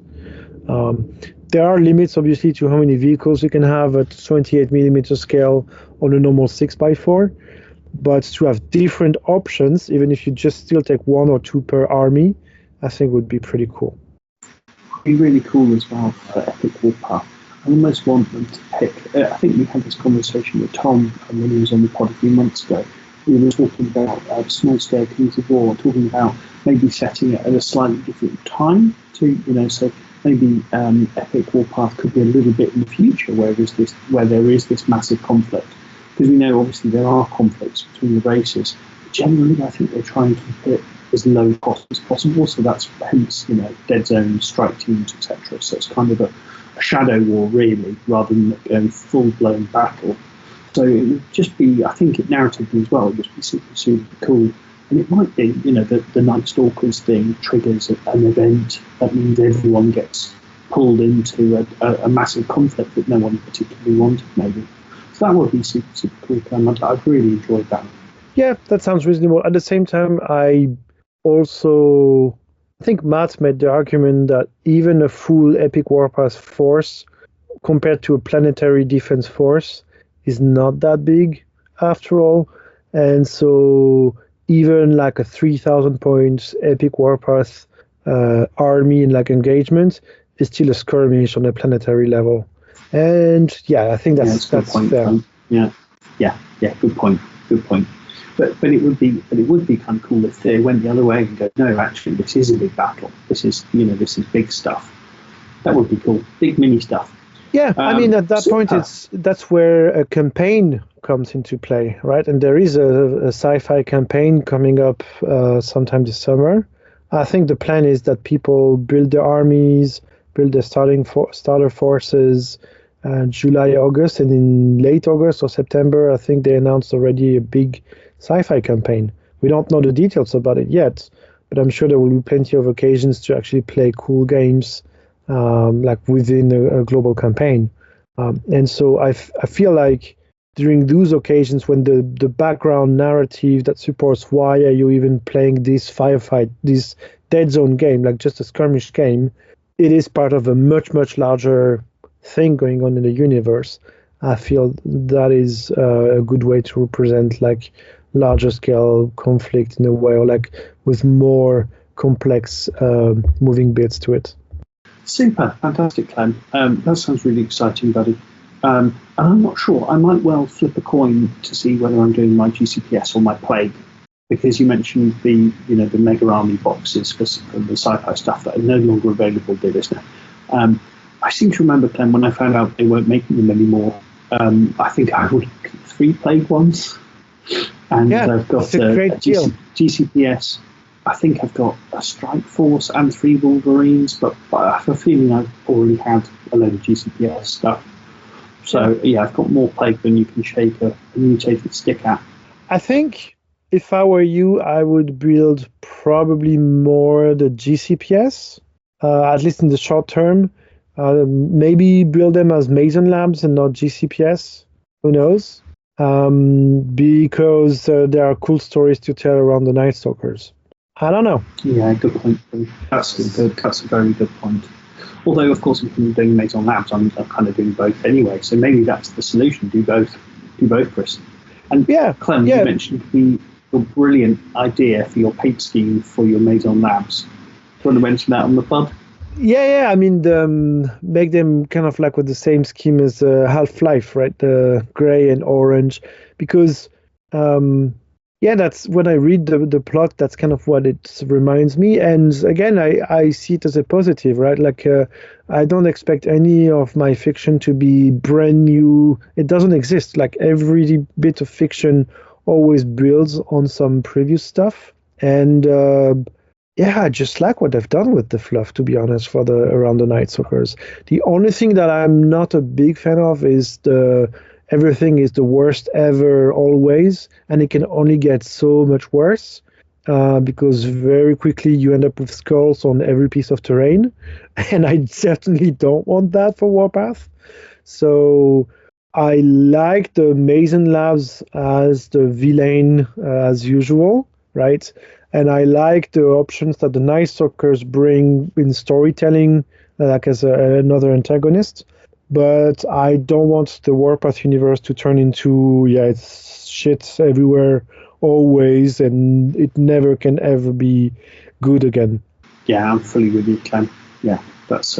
There are limits, obviously, to how many vehicles you can have at 28mm scale on a normal 6x4, but to have different options, even if you just still take one or two per army, I think would be pretty cool. Be really cool as well for Epic Warpath. I almost want them to pick. I think we had this conversation with Tom when he was on the pod a few months ago. We were talking about small scale Kings of War, talking about maybe setting it at a slightly different time so maybe Epic Warpath could be a little bit in the future where there is this massive conflict, because we know obviously there are conflicts between the races. But generally, I think they try and keep it as low cost as possible. So that's hence dead zones, strike teams, etc. So it's kind of a shadow war really, rather than going full blown battle. So it would just be, I think, narratively as well, it would just be super, super cool. And it might be, the Night Stalkers thing triggers an event that means everyone gets pulled into a massive conflict that no one particularly wanted, maybe. So that would be super, super cool. I'd really enjoyed that. Yeah, that sounds reasonable. At the same time, I think Matt made the argument that even a full Epic Warpath force compared to a planetary defense force is not that big after all. And so even like a 3,000 points Epic Warpath army in like engagement is still a skirmish on a planetary level. And yeah, I think that's point, fair. Yeah, good point. But it would be kind of cool if they went the other way and go, no, actually, this is a big battle. This is big stuff. That would be cool. Big mini stuff. Yeah, I mean, at that point, that's where a campaign comes into play, right? And there is a sci-fi campaign coming up sometime this summer. I think the plan is that people build their armies, build their starter forces, July, August, and in late August or September, I think they announced already a big sci-fi campaign. We don't know the details about it yet, but I'm sure there will be plenty of occasions to actually play cool games like within a global campaign. And so I feel like during those occasions when the background narrative that supports why are you even playing this firefight, this dead zone game, like just a skirmish game, it is part of a much, much larger thing going on in the universe. I feel that is a good way to represent like larger scale conflict in a way, or like with more complex moving bits to it. Super, fantastic, Clem. That sounds really exciting, buddy. And I'm not sure. I might well flip a coin to see whether I'm doing my GCPS or my Plague, because you mentioned the Mega Army boxes for the sci-fi stuff that are no longer available, dear listener. I seem to remember, Clem, when I found out they weren't making them anymore, I think I ordered 3 Plague ones. And I've got a GCPS. I think I've got a Strike Force and 3 Wolverines, but I have a feeling I've already had a load of GCPS stuff. So, yeah, I've got more Plague than you can shake a mutated stick at. I think if I were you, I would build probably more the GCPS, at least in the short term. Maybe build them as Mason Labs and not GCPS. Who knows? Because there are cool stories to tell around the Night Stalkers. I don't know. Yeah, good point. That's a very good point. Although, of course, if you're doing Maison Labs, I'm kind of doing both anyway. So maybe that's the solution. Do both, Chris. And Clem, you mentioned your brilliant idea for your paint scheme for your Maison Labs. Do you want to mention that on the pod? Yeah. I mean, make them kind of like with the same scheme as Half-Life, right? The gray and orange, because that's when I read the plot, that's kind of what it reminds me. And again, I see it as a positive, right? Like I don't expect any of my fiction to be brand new. It doesn't exist. Like every bit of fiction always builds on some previous stuff. And I just like what they've done with the fluff, to be honest, for around the Night Stalkers. The only thing that I'm not a big fan of is everything is the worst ever always, and it can only get so much worse. because very quickly you end up with skulls on every piece of terrain, and I certainly don't want that for Warpath. So I like the Mason Labs as the villain as usual, right? And I like the options that the Night Stalkers bring in storytelling, like as another antagonist. But I don't want the Warpath universe to turn into, it's shit everywhere, always, and it never can ever be good again. Yeah, I'm fully with you, Clem. Yeah, that's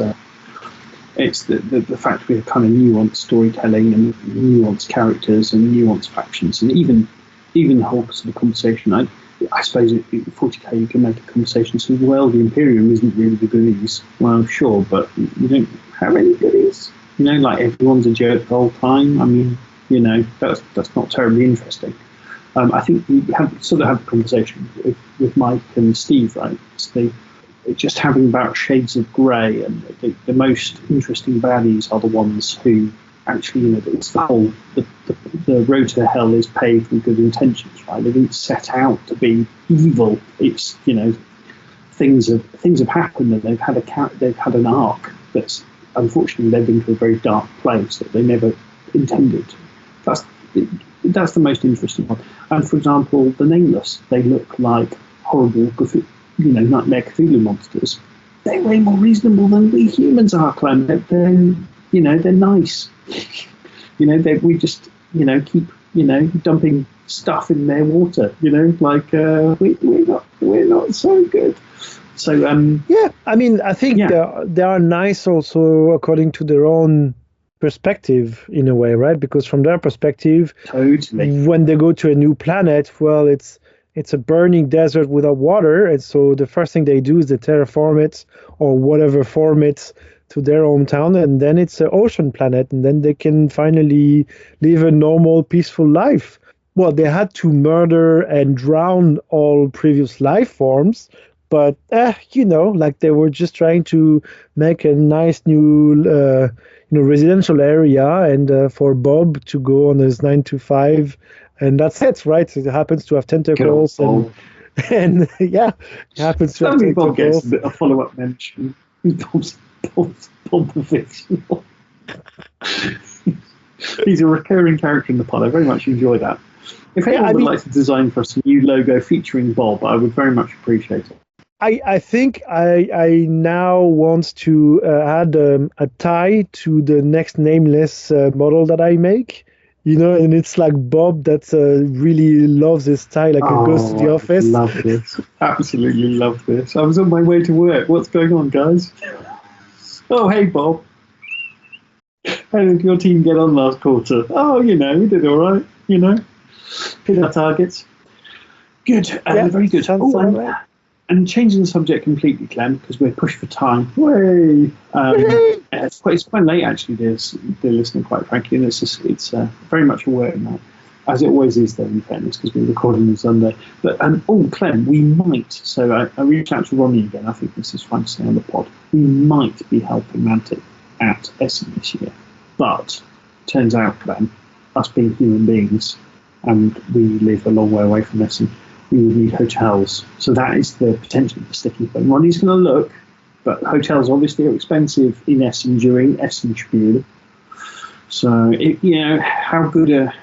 it's the fact we have kind of nuanced storytelling and nuanced characters and nuanced factions, and even the whole sort of conversation. I suppose at 40k you can make a conversation saying, well, the Imperium isn't really the goodies. Well, sure, but you don't have any goodies. Like everyone's a jerk the whole time. I mean, that's not terribly interesting. I think we had a conversation with Mike and Steve, right? It's just having about shades of grey, and the most interesting baddies are the ones who actually, it's the whole the road to hell is paved with good intentions, right? They didn't set out to be evil. It's things have happened, and they've had an arc that's unfortunately led them to a very dark place that they never intended. That's the most interesting one. And for example, the Nameless, they look like horrible, nightmare Cthulhu monsters. They're way more reasonable than we humans are, Clem. They're nice. We just keep dumping stuff in their water. We're not so good. So I mean, I think they are nice also according to their own perspective in a way, right? Because from their perspective, totally, when they go to a new planet, well, it's a burning desert without water, and so the first thing they do is they terraform it or whatever form it to their hometown, and then it's an ocean planet, and then they can finally live a normal, peaceful life. Well, they had to murder and drown all previous life forms, but like they were just trying to make a nice new residential area, and for Bob to go on his 9 to 5, and that's it, right? It happens to have tentacles, and it happens to have tentacles. Bob gets a bit of follow-up mention. Bob the fictional. He's a recurring character in the pod. I very much enjoy that. If anyone would like to design for us a new logo featuring Bob, I would very much appreciate it. I think I now want to add a tie to the next Nameless model that I make, and it's like Bob that really loves his tie, like he goes to the office. Love this. Absolutely love this. I was on my way to work. What's going on, guys? Oh, hey, Bob. How did your team get on last quarter? Oh, we did all right, Hit our targets. Good. Very good. And changing the subject completely, Clem, because we're pushed for time. Way. It's quite late, actually, dear listener, quite frankly, and it's very much a work night, as it always is, though, in fairness, because we're recording on Sunday. But Clem, we might. So I reached out to Ronnie again. I think this is fun to say on the pod. We might be helping Mantic at Essen this year, but turns out, Clem, us being human beings, and we live a long way away from Essen, we would need hotels. So that is potentially the sticking point. Ronnie's going to look, but hotels obviously are expensive in Essen during Essen Spiel. So how good a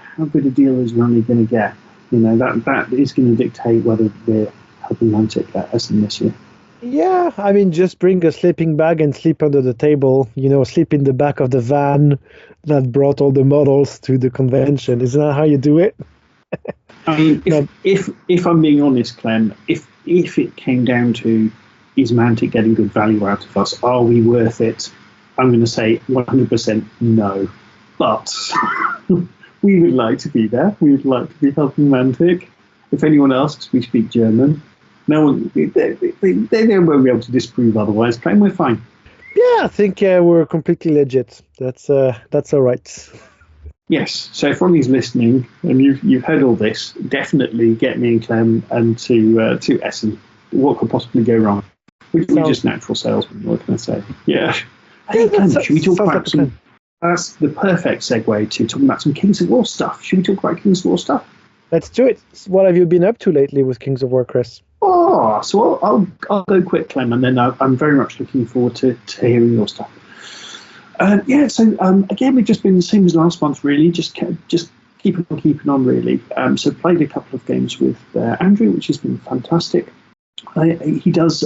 deal is Ronnie going to get? That is going to dictate whether we're helping Mantic at Essen this year. Yeah, I mean, just bring a sleeping bag and sleep under the table. Sleep in the back of the van that brought all the models to the convention. Isn't that how you do it? I mean, if I'm being honest, Clem, if it came down to is Mantic getting good value out of us, are we worth it? I'm going to say 100% no. But we would like to be there. We would like to be helping Mantic. If anyone asks, we speak German. No one, they won't be able to disprove otherwise. Clem, we're fine. Yeah, I think we're completely legit. That's all right. Yes, so if Ronnie's listening and you've heard all this, definitely get me and Clem and to Essen. What could possibly go wrong? We're just natural salesmen, what can I say? Yeah. Hey, Clem, should we talk about some... That's the perfect segue to talking about some Kings of War stuff. Should we talk about Kings of War stuff? Let's do it. What have you been up to lately with Kings of War, Chris? So I'll go quick, Clem, and then I'm very much looking forward to hearing your stuff. Again, we've just been the same as last month, really. Just keeping on, really. So played a couple of games with Andrew, which has been fantastic. He does.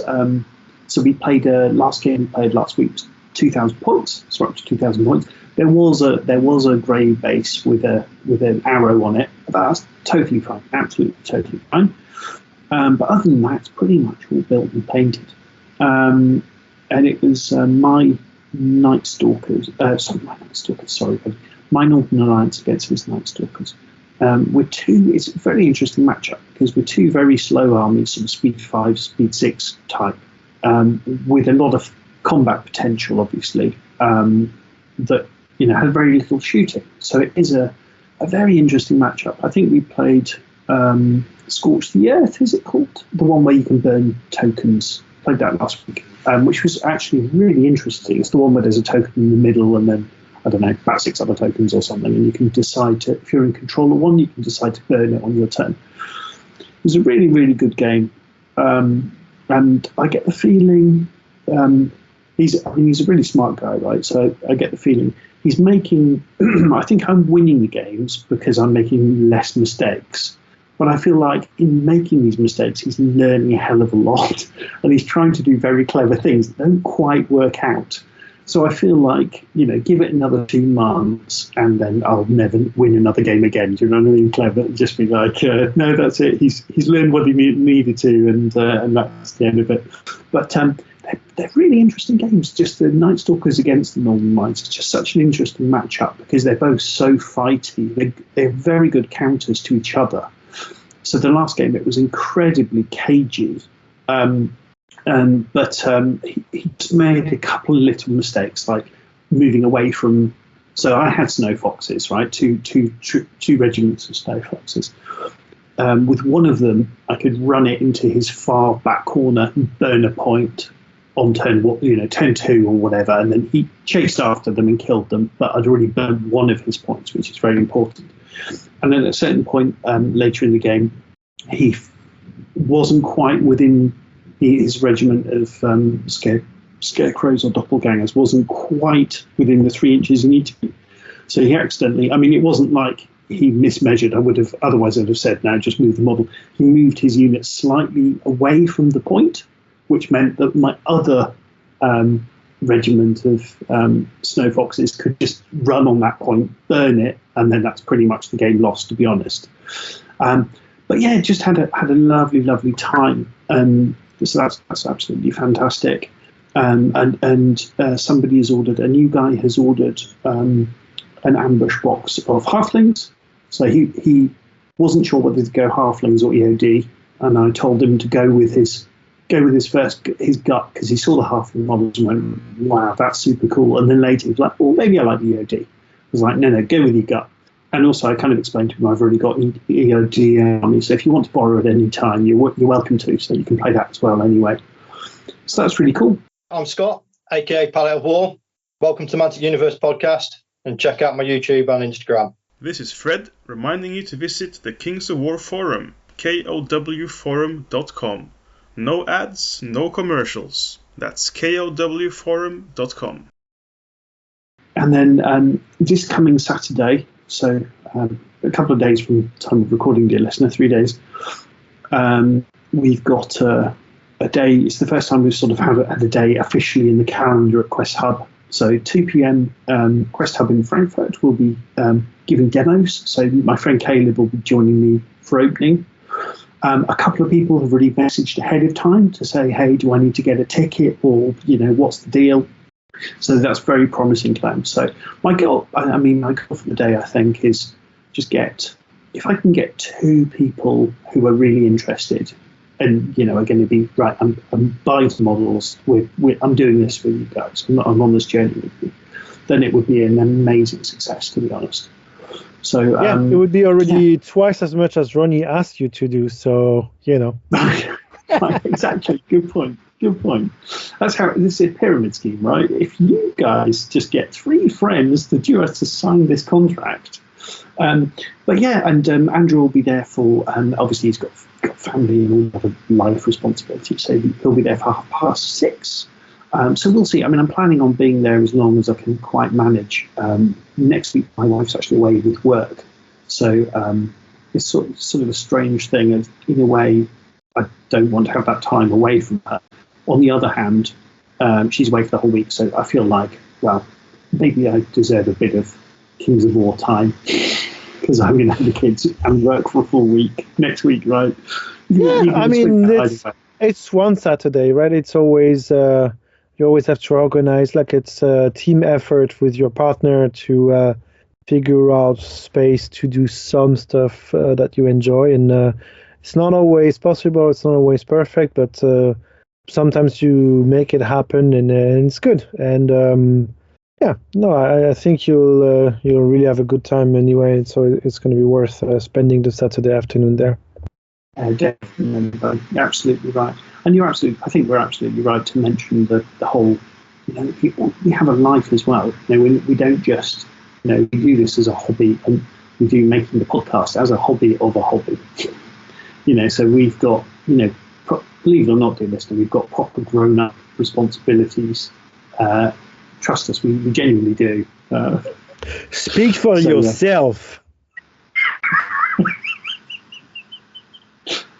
So we played last game we played last week was 2,000 points. So up to 2,000 points. There was a grey base with an arrow on it. That's totally fine, absolutely totally fine. But other than that, it's pretty much all built and painted. And it was my Night Stalkers. My Northern Alliance against his Night Stalkers. It's a very interesting matchup because we're two very slow armies, sort of speed 5, speed 6 type, with a lot of combat potential, obviously, that had very little shooting. So it is a very interesting matchup. I think we played Scorch the Earth, is it called? The one where you can burn tokens. Played that last week, which was actually really interesting. It's the one where there's a token in the middle and then, I don't know, about 6 other tokens or something, and you can decide to, if you're in control of one, you can decide to burn it on your turn. It was a really, really good game, and I get the feeling he's a really smart guy, right? So I get the feeling he's making. I think I'm winning the games because I'm making less mistakes. But I feel like in making these mistakes, he's learning a hell of a lot, and he's trying to do very clever things that don't quite work out. So I feel like, give it another 2 months, and then I'll never win another game again. Do you know what I mean? Clever, just be like, no, that's it. He's learned what he needed to, and that's the end of it. But they're really interesting games. Just the Night Stalkers against the Northern Lights. It's just such an interesting matchup because they're both so fighty. They're very good counters to each other. So the last game, it was incredibly cagey, but he just made a couple of little mistakes, like moving away from. So I had snow foxes, right? Two regiments of snow foxes. With one of them, I could run it into his far back corner and burn a point on turn 2 or whatever, and then he chased after them and killed them. But I'd already burned one of his points, which is very important. And then at a certain point later in the game, he wasn't quite within his regiment of scarecrows or doppelgangers, wasn't quite within the 3 inches he needed to be. So he accidentally, it wasn't like he mismeasured. Otherwise I'd have said, no, just move the model. He moved his unit slightly away from the point, which meant that my other regiment of snow foxes could just run on that point, burn it, and then that's pretty much the game lost, to be honest. But yeah, just had a lovely, lovely time. So that's absolutely fantastic. And somebody has ordered, a new guy has ordered an ambush box of halflings. So he wasn't sure whether to go halflings or EOD, and I told him to go with his gut, because he saw the halfling models and went, wow, that's super cool. And then later he was like, well, maybe I like the EOD. I was like, no, go with your gut. And also I kind of explained to him I've already got EOD on me, so if you want to borrow it any time, you're welcome to, so you can play that as well anyway. So that's really cool. I'm Scott, aka Palette of War. Welcome to Mantic Universe Podcast, and check out my YouTube and Instagram. This is Fred, reminding you to visit the Kings of War forum, kowforum.com. No ads, no commercials. That's kowforum.com. And then this coming Saturday, so a couple of days from the time of recording, dear listener, 3 days, we've got a day. It's the first time we've sort of had a day officially in the calendar at Quest Hub. So 2 p.m. Quest Hub in Frankfurt will be giving demos. So my friend Caleb will be joining me for opening. A couple of people have already messaged ahead of time to say, hey, do I need to get a ticket, or, what's the deal? So that's very promising, Clem. So my goal for the day, I think, is just if I can get 2 people who are really interested and, are going to be, right, I'm buying some models, I'm doing this with you guys, I'm on this journey with you, then it would be an amazing success, to be honest. So it would be already twice as much as Ronnie asked you to do. So Exactly. Good point. That's how this is a pyramid scheme, right? If you guys just get 3 friends to do us to sign this contract, Andrew will be there for. Obviously, he's got got family and all other life responsibilities, so he'll be there for 6:30. So we'll see. I mean, I'm planning on being there as long as I can quite manage. Next week, my wife's actually away with work, so it's sort of a strange thing. And in a way, I don't want to have that time away from her. On the other hand, she's away for the whole week, so I feel like, well, maybe I deserve a bit of Kings of War time because I'm going to have the kids and work for a full week next week, right? I mean, it's one Saturday, right? It's always you always have to organize, like it's a team effort with your partner to figure out space to do some stuff that you enjoy, and it's not always possible, it's not always perfect, but sometimes you make it happen, and it's good. And I think you'll really have a good time anyway, so it's going to be worth spending the Saturday afternoon there. Definitely, you're absolutely right, and I think we're absolutely right to mention the whole, we have a life as well. We don't just, we do this as a hobby, and we do making the podcast as a hobby of a hobby. So we've got, believe it or not, dear listener, we've got proper grown-up responsibilities. Trust us, we genuinely do. Speak for yourself.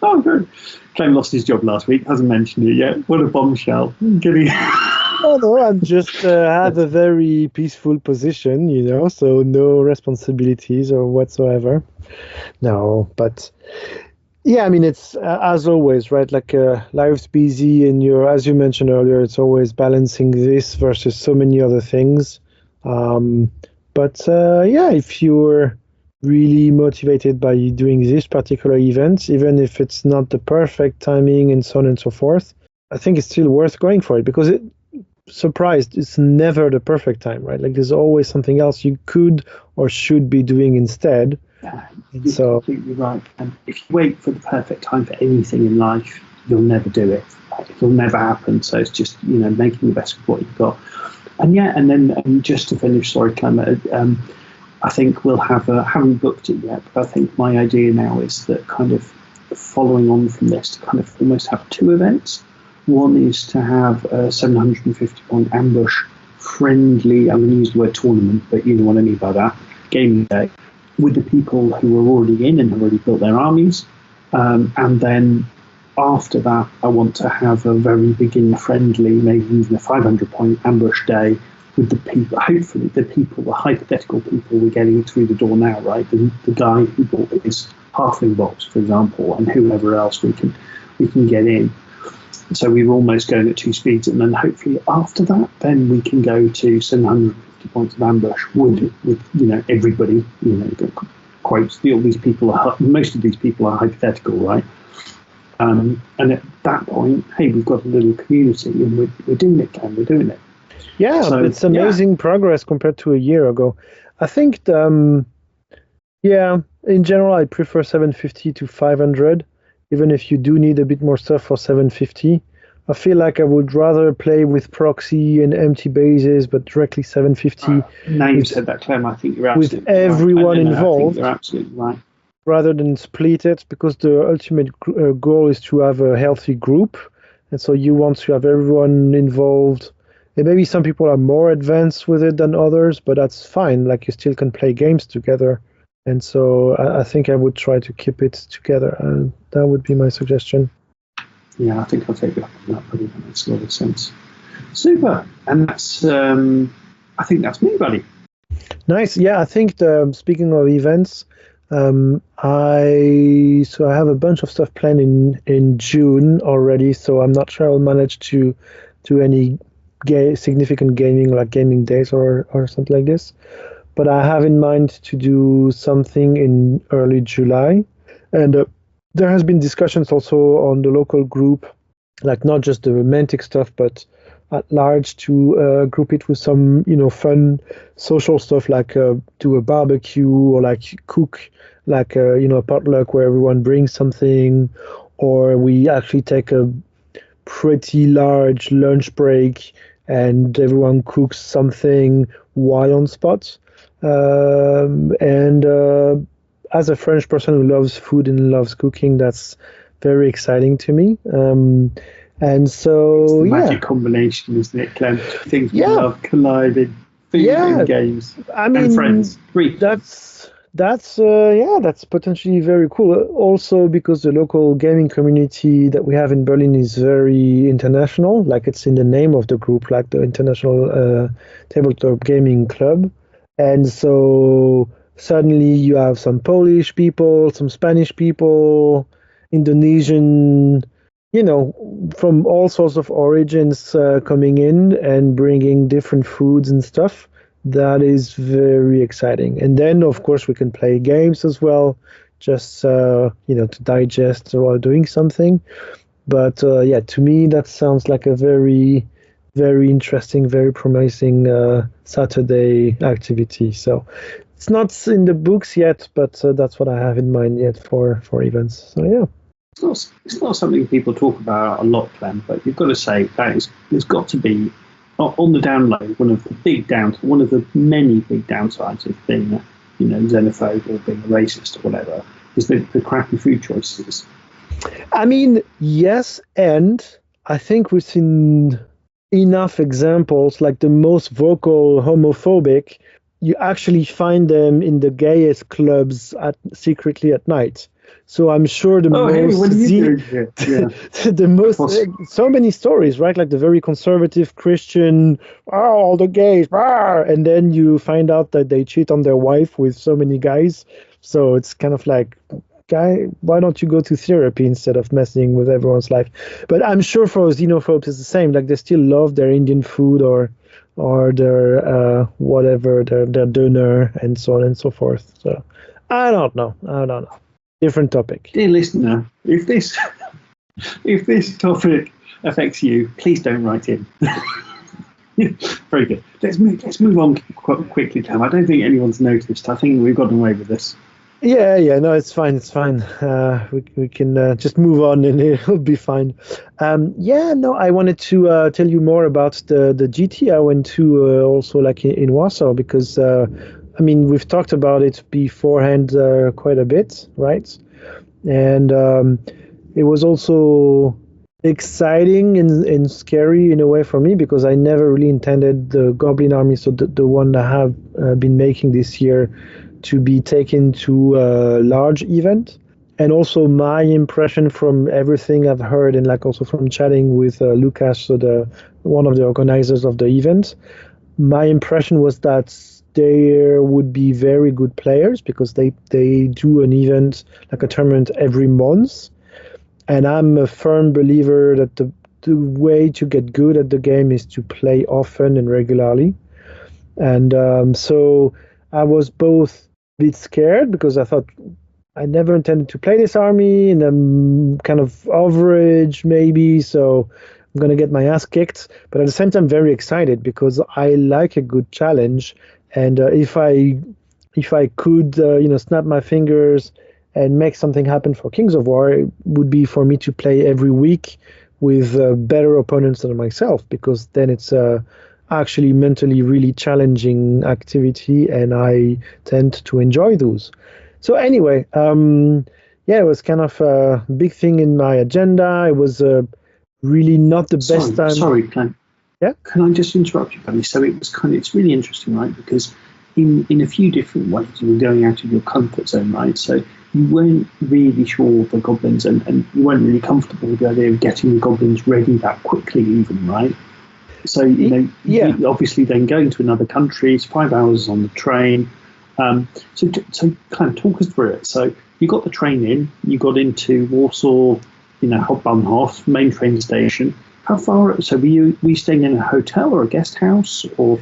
Oh, good. Clem lost his job last week. Hasn't mentioned it yet. What a bombshell. No, I'm just have a very peaceful position, so no responsibilities or whatsoever. No, but yeah, I mean, it's as always, right? Like life's busy, and as you mentioned earlier, it's always balancing this versus so many other things. If you're really motivated by doing this particular event, even if it's not the perfect timing and so on and so forth, I think it's still worth going for it, because it's never the perfect time, right? Like there's always something else you could or should be doing instead. Yeah, you're completely right. And if you wait for the perfect time for anything in life, you'll never do it. It'll never happen. So it's just, making the best of what you've got. And just to finish, sorry, Clem, I think we'll have, haven't booked it yet, but I think my idea now is that kind of following on from this to kind of almost have 2 events. One is to have a 750-point ambush friendly, I'm going to use the word tournament, but you know what I mean by that, gaming day, with the people who are already in and have already built their armies. And then after that, I want to have a very beginner-friendly, maybe even a 500-point ambush day with the people, hopefully the hypothetical people we're getting through the door now, right? The guy who bought his halfling box, for example, and whoever else we can get in. So we were almost going at 2 speeds, and then hopefully after that, then we can go to 750 points of ambush with everybody. Quotes. Most of these people are hypothetical, right? And at that point, hey, we've got a little community, and we're doing it, Clem. We're doing it. Yeah, so, it's amazing progress compared to a year ago. I think, in general, I prefer 750 to 500, even if you do need a bit more stuff for 750. I feel like I would rather play with proxy and empty bases, but directly 750. Now you've said that, Clem, I think you're absolutely with everyone right. involved. I think you're absolutely right. Rather than split it, because the ultimate goal is to have a healthy group, and so you want to have everyone involved. And maybe some people are more advanced with it than others, but that's fine. Like, you still can play games together. And so I think I would try to keep it together. And that would be my suggestion. Yeah, I think I'll take you up on that, buddy. That makes a lot of sense. Super. And that's, I think that's me, buddy. Nice. Yeah, I think speaking of events, I have a bunch of stuff planned in June already, so I'm not sure I'll manage to do any significant gaming, like gaming days or something like this. But I have in mind to do something in early July. And there has been discussions also on the local group, like not just the Mantic stuff, but at large, to group it with some, fun social stuff, like do a barbecue or like cook, like a potluck where everyone brings something, or we actually take a pretty large lunch break and everyone cooks something while on spot. And as a French person who loves food and loves cooking, that's very exciting to me. And so, It's the yeah. magic combination, isn't it, Clem? Things we Yeah. love colliding. Food Yeah. and games. I mean, and friends. that's potentially very cool. Also, because the local gaming community that we have in Berlin is very international, like it's in the name of the group, like the International Tabletop Gaming Club. And so suddenly you have some Polish people, some Spanish people, Indonesian, from all sorts of origins coming in and bringing different foods and stuff. That is very exciting. And then, of course, we can play games as well, just, to digest while doing something. But, to me, that sounds like a very, very interesting, very promising Saturday activity. So it's not in the books yet, but that's what I have in mind yet for events. So, yeah. It's not something people talk about a lot, Clem, but you've got to say that there's got to be, on the download, one of the many big downsides of being a xenophobe or being a racist or whatever is the crappy food choices. I mean, yes, and I think we've seen enough examples, like the most vocal homophobic, you actually find them in the gayest clubs secretly at night. So I'm sure the so many stories, right? Like the very conservative Christian, all the gays, and then you find out that they cheat on their wife with so many guys. So it's kind of like, guy, why don't you go to therapy instead of messing with everyone's life? But I'm sure for xenophobes it's the same. Like they still love their Indian food or their whatever, their doner and so on and so forth. So I don't know. Different topic. Dear listener, if this topic affects you, please don't write in. Very good. Let's move on quickly, Clem. I don't think anyone's noticed. I think we've gotten away with this. Yeah. No, it's fine. We can just move on and it'll be fine. I wanted to tell you more about the GT I went to also like in Warsaw because. We've talked about it beforehand quite a bit, right? And it was also exciting and scary in a way for me because I never really intended the Goblin Army, so the one I have been making this year, to be taken to a large event. And also my impression from everything I've heard and like also from chatting with Lucas, so one of the organizers of the event, my impression was that there would be very good players because they do an event, like a tournament every month. And I'm a firm believer that the way to get good at the game is to play often and regularly. And so I was both a bit scared because I thought I never intended to play this army and I'm kind of average maybe, so I'm going to get my ass kicked. But at the same time, very excited because I like a good challenge. And if I could, snap my fingers and make something happen for Kings of War, it would be for me to play every week with better opponents than myself, because then it's actually mentally really challenging activity, and I tend to enjoy those. So anyway, it was kind of a big thing in my agenda. It was really not the best time. Sorry, Clem. Yeah. Can I just interrupt you, buddy? So it's really interesting, right? Because in a few different ways you were going out of your comfort zone, right? So you weren't really sure of the goblins and you weren't really comfortable with the idea of getting the goblins ready that quickly even, right? So, you obviously then going to another country, it's 5 hours on the train. So kind of talk us through it. So you got the train in, you got into Warsaw, Hauptbahnhof, main train station. How far? So were you staying in a hotel or a guest house or?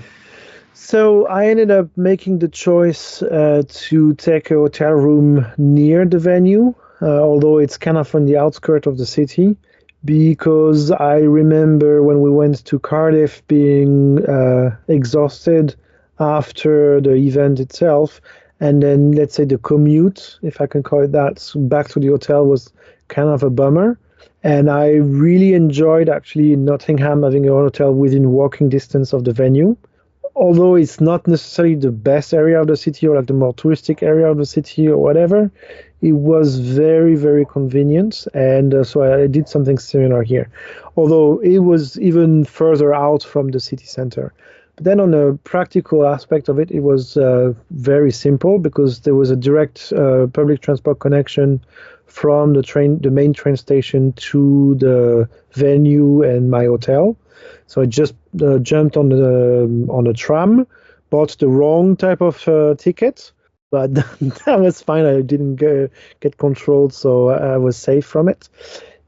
So I ended up making the choice to take a hotel room near the venue, although it's kind of on the outskirts of the city, because I remember when we went to Cardiff being exhausted after the event itself, and then let's say the commute, if I can call it that, back to the hotel was kind of a bummer. And I really enjoyed actually in Nottingham having a hotel within walking distance of the venue. although it's not necessarily the best area of the city or like the more touristic area of the city or whatever, it was very, very convenient. And so I did something similar here, although it was even further out from the city center. But then on a practical aspect of it, it was very simple because there was a direct public transport connection from the main train station to the venue and my hotel. So I just jumped on the tram, bought the wrong type of ticket, but that was fine. I didn't get controlled, so I was safe from it.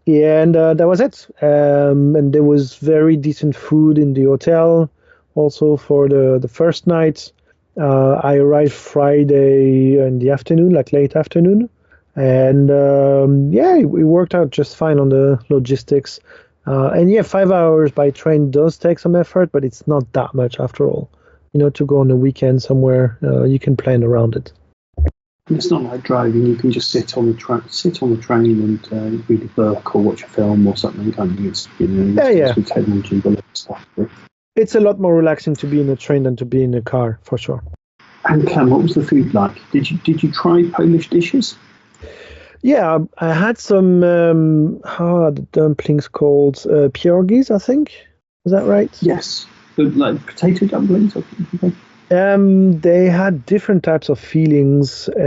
And that was it. And there was very decent food in the hotel. Also for the first night, I arrived Friday in the afternoon, like late afternoon. And it worked out just fine on the logistics. And 5 hours by train does take some effort, but it's not that much after all. To go on a weekend somewhere, you can plan around it. It's not like driving. You can just sit on the train and read a book or watch a film or something. Can't you? It's, with technology, but stuff. It's a lot more relaxing to be in a train than to be in a car, for sure. And Clem, what was the food like? Did you try Polish dishes? Yeah, I had some, how are the dumplings called? Pierogies, I think. Is that right? Yes. Like potato dumplings or something? They had different types of fillings. They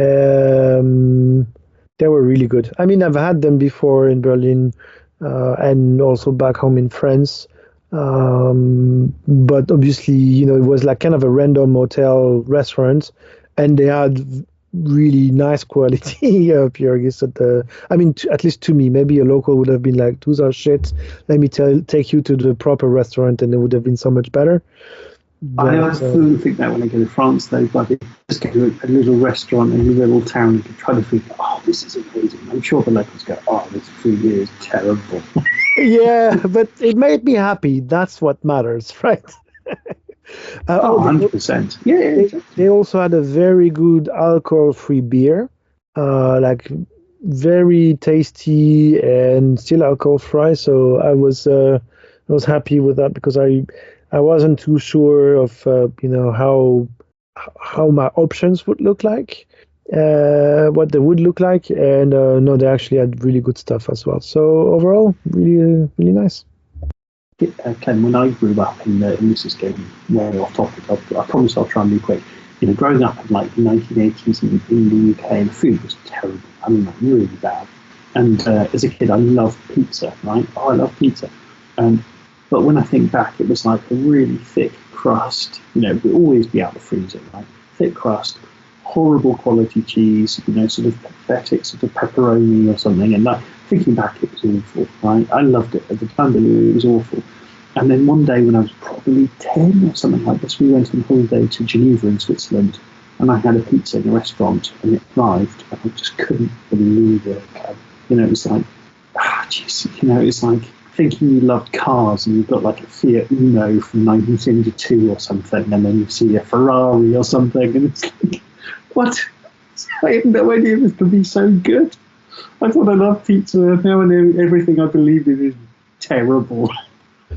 were really good. I mean, I've had them before in Berlin and also back home in France. But obviously, it was like kind of a random hotel restaurant, and they had really nice quality pierogies at least to me. Maybe a local would have been like, those are shit. Let me take you to the proper restaurant, and it would have been so much better. But, I often think that when I go to France, though, but just go to a little restaurant in a little town and try to think, oh, this is amazing. I'm sure the locals go, oh, this food is terrible. Yeah, but it made me happy. That's what matters, right? 100%. Yeah. They also had a very good alcohol-free beer, like very tasty and still alcohol-free. So I was happy with that because I wasn't too sure of how my options would look like, what they would look like, and no, they actually had really good stuff as well. So overall, really really nice. Clem, when I grew up and this is getting way off topic, I promise I'll try and be quick. Growing up in like the 1980s in the UK, the food was terrible. I mean, like really bad. And as a kid, I loved pizza, right? Oh, I love pizza. But when I think back, it was like a really thick crust. It would always be out the freezer, right? Thick crust, horrible quality cheese, sort of pathetic sort of pepperoni or something. And like, thinking back, it was awful, right? I loved it at the time, but it was awful. And then one day when I was probably 10 or something like this, we went on holiday to Geneva in Switzerland, and I had a pizza in a restaurant, and it arrived, and I just couldn't believe it. It was like, it's like thinking you loved cars and you've got like a Fiat Uno from 1972 or something, and then you see a Ferrari or something, and it's like, what? I had no idea this could be so good. I thought I loved pizza, and now I know everything I believe in is terrible.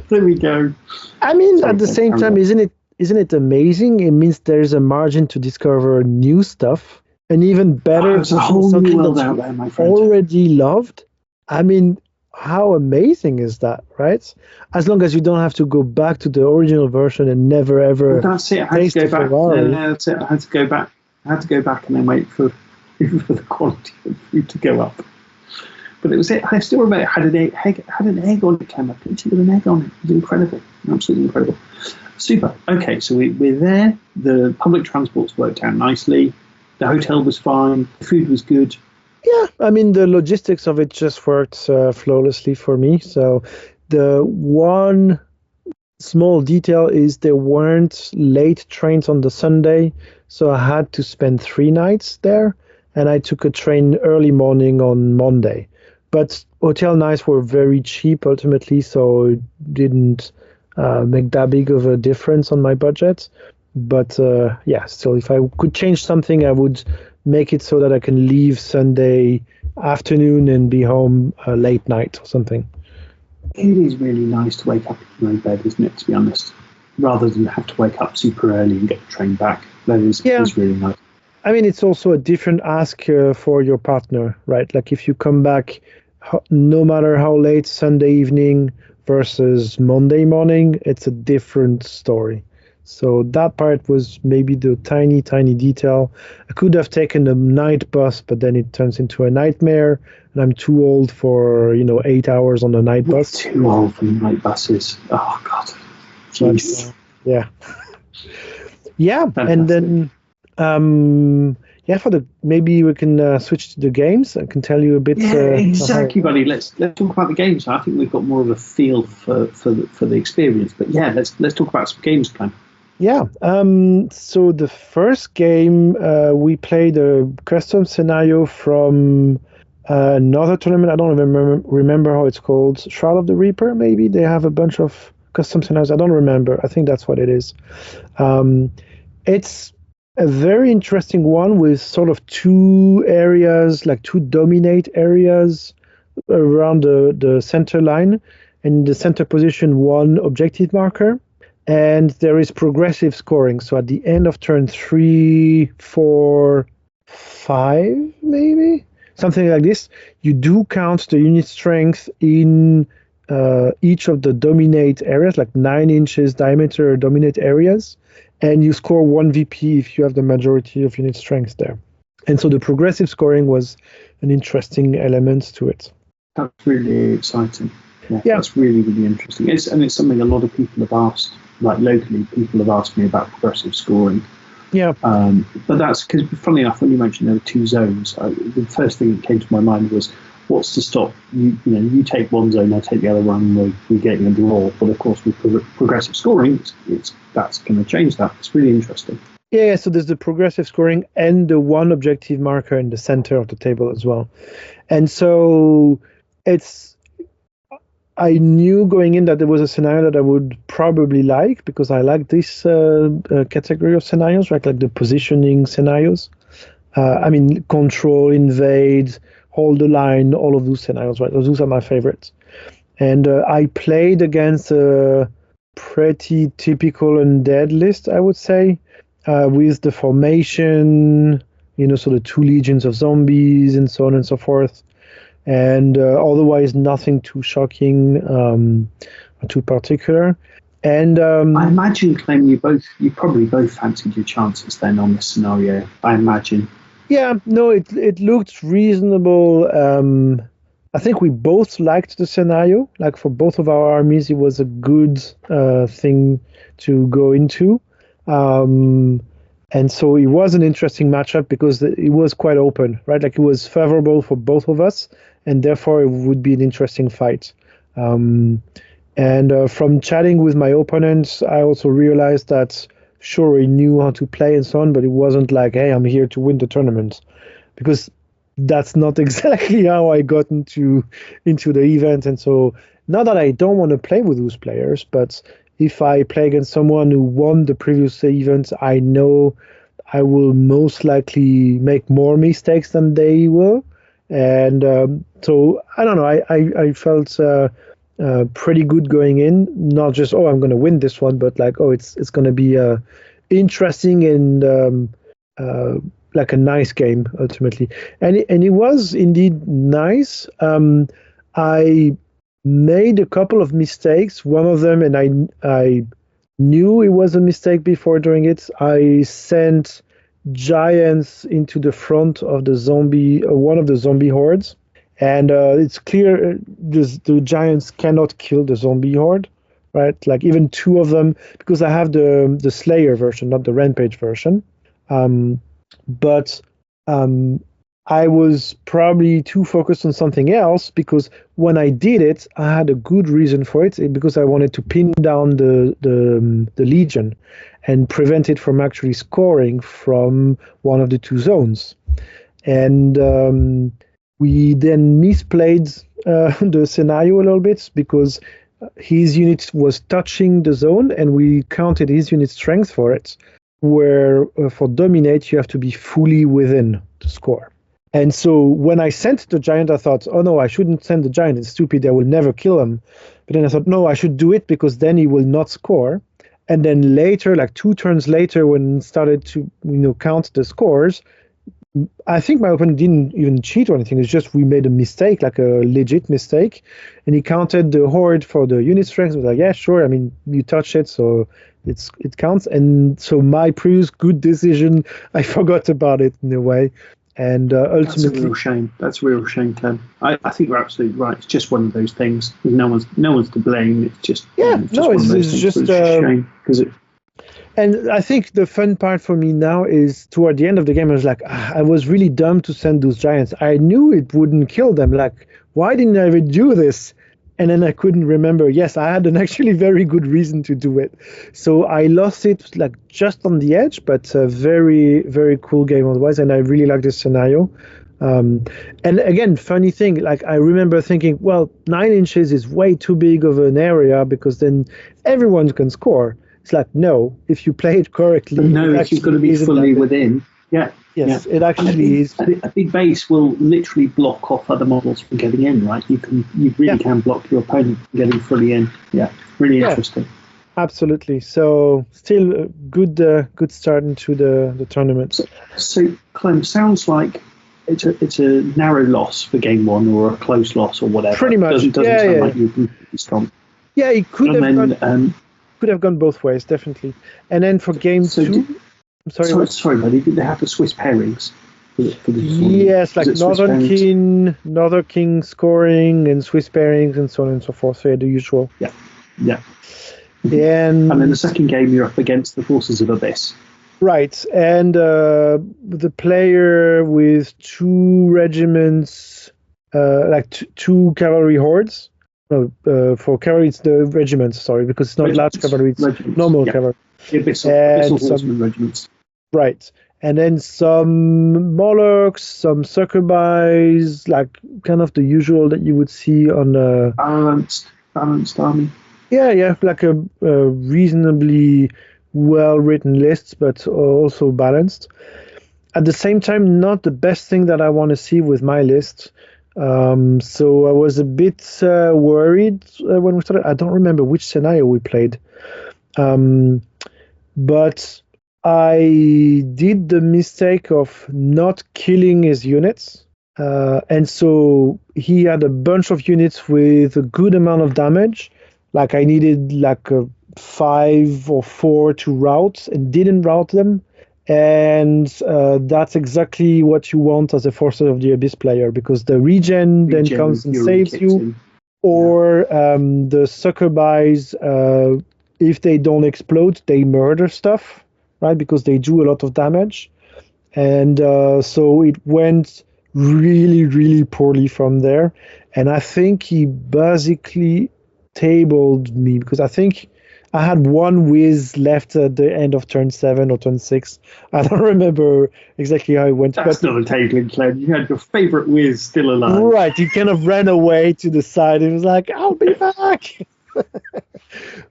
There we go. I mean, at the same time, isn't it amazing? It means there's a margin to discover new stuff, and even better, there's a whole new world out there, my friend. Already loved. I mean, how amazing is that, right? As long as you don't have to go back to the original version and never ever. Well, that's it. I had to go back. Yeah, that's it. I had to go back. And then wait for the quality of food to go up. But it was it. I still remember it had an egg on it, Clem. A pizza with an egg on it. It was incredible. Absolutely incredible. Super. Okay, so we're there. The public transport's worked out nicely. The hotel was fine. The food was good. Yeah, I mean, the logistics of it just worked flawlessly for me. So the one small detail is there weren't late trains on the Sunday, so I had to spend 3 nights there, and I took a train early morning on Monday. But hotel nights were very cheap ultimately, so it didn't make that big of a difference on my budget. But still, if I could change something, I would make it so that I can leave Sunday afternoon and be home late night or something. It is really nice to wake up in your own bed, isn't it, to be honest? rather than have to wake up super early and get the train back. That is really nice. I mean, it's also a different ask for your partner, right? Like if you come back, no matter how late Sunday evening versus Monday morning, it's a different story. So that part was maybe the tiny detail. I could have taken a night bus, but then it turns into a nightmare, and I'm too old for 8 hours on a night bus. Too old for night buses. Oh God, jeez. Yeah. And then maybe we can switch to the games. I can tell you a bit. Yeah, exactly, buddy. Let's talk about the games. I think we've got more of a feel for the experience. But yeah, let's talk about some games, Clem. Yeah. So the first game we played a custom scenario from another tournament. I don't remember how it's called. Shroud of the Reaper, maybe. They have a bunch of custom scenarios. I don't remember. I think that's what it is. It's a very interesting one with sort of two areas, like two dominate areas around the center line. In the center position, one objective marker. And there is progressive scoring. So at the end of turn 3, 4, 5, maybe? Something like this. You do count the unit strength in each of the dominate areas, like 9 inches diameter dominate areas. And you score 1 VP if you have the majority of unit strength there. And so the progressive scoring was an interesting element to it. That's really exciting. Yeah. That's really, really interesting. It's something a lot of people have asked. Like locally, people have asked me about progressive scoring. Yeah. But that's because, funnily enough, when you mentioned there were two zones, the first thing that came to my mind was, what's to stop you take one zone, I take the other one, we're getting a draw. But of course, with progressive scoring, that's going to change that. It's really interesting. Yeah, so there's the progressive scoring and the one objective marker in the center of the table as well. And so I knew going in that there was a scenario that I would probably like, because I like this category of scenarios, right? Like the positioning scenarios. Control, invade, hold the line, all of those scenarios, right? Those are my favorites. And I played against a pretty typical undead list, I would say, with the formation, so the 2 legions of zombies and so on and so forth. And otherwise nothing too shocking, too particular. And I imagine, Clem, you probably both fancied your chances then on this scenario, I imagine. Yeah, no, it looked reasonable. I think we both liked the scenario. Like for both of our armies, it was a good thing to go into. And so it was an interesting matchup because it was quite open, right? Like it was favorable for both of us, and therefore it would be an interesting fight. And from chatting with my opponents, I also realized that, sure, he knew how to play and so on, but it wasn't like, hey, I'm here to win the tournament. Because that's not exactly how I got into the event. And so, not that I don't want to play with those players, but if I play against someone who won the previous event, I know I will most likely make more mistakes than they will. And so, I don't know, I felt pretty good going in. Not just, I'm going to win this one, but like, it's going to be interesting and like a nice game, ultimately. And it was indeed nice. I made a couple of mistakes. One of them, and I knew it was a mistake before doing it. I sent giants into the front of the one of the zombie hordes, and it's clear the giants cannot kill the zombie horde, right? Like even 2 of them, because I have the Slayer version, not the Rampage version. But I was probably too focused on something else, because when I did it, I had a good reason for it, because I wanted to pin down the Legion and prevent it from actually scoring from one of the 2 zones. And we then misplayed the scenario a little bit, because his unit was touching the zone, and we counted his unit strength for it, where for Dominate, you have to be fully within the score. And so when I sent the giant, I thought, oh no, I shouldn't send the giant. It's stupid. I will never kill him. But then I thought, no, I should do it, because then he will not score. And then later, like 2 turns later, when it started to count the scores, I think my opponent didn't even cheat or anything. It's just we made a mistake, like a legit mistake, and he counted the horde for the unit strength. I was like, yeah, sure. I mean, you touch it, so it counts. And so my previous good decision, I forgot about it in a way. And ultimately, that's a real shame. That's a real shame, Clem. I think you're absolutely right. It's just one of those things. No one's to blame. It's just it's just a shame because it. And I think the fun part for me now is toward the end of the game, I was like, I was really dumb to send those giants. I knew it wouldn't kill them. Like, why didn't I ever do this? And then I couldn't remember. Yes, I had an actually very good reason to do it. So I lost it like just on the edge, but a very, very cool game otherwise. And I really like this scenario. And again, funny thing, like I remember thinking, well, 9 inches is way too big of an area because then everyone can score. It's like, no, if you play it correctly, it's got to be fully within. Yeah. Yes, it actually is. A big base will literally block off other models from getting in, right? You really can block your opponent from getting fully in. Yeah, really interesting. Absolutely. So still a good start into the tournament. So Clem, sounds like it's a narrow loss for game 1 or a close loss or whatever. Pretty much. Doesn't sound like you're completely strong. Yeah, it could have gone both ways, definitely. And then for game 2, I'm sorry, buddy. Did they have the Swiss pairings? For yes, like Northern King scoring and Swiss pairings and so on and so forth. So the usual. Yeah. And then the second game, you're up against the Forces of Abyss. Right, and the player with 2 regiments, like 2 cavalry hordes. No, for cavalry it's the regiments. Sorry, because it's not large cavalry; it's normal cavalry. Abyssal horseman regiments. Right, and then some Molochs, some Succubi, like kind of the usual that you would see on a balanced army. Yeah, like a reasonably well-written list, but also balanced. At the same time, not the best thing that I want to see with my list. So I was a bit worried when we started. I don't remember which scenario we played. But I did the mistake of not killing his units. And so he had a bunch of units with a good amount of damage. Like I needed like 5 or 4 to route and didn't route them. And that's exactly what you want as a Forces of the Abyss player, because the regen then comes and saves you, or the Succubis, if they don't explode, they murder stuff, right? Because they do a lot of damage. And so it went really, really poorly from there. And I think he basically tabled me, because I think I had 1 whiz left at the end of turn 7 or turn 6. I don't remember exactly how it went. That's not a tabling, Clem. You had your favourite whiz still alive. Right, he kind of ran away to the side and was like, I'll be back.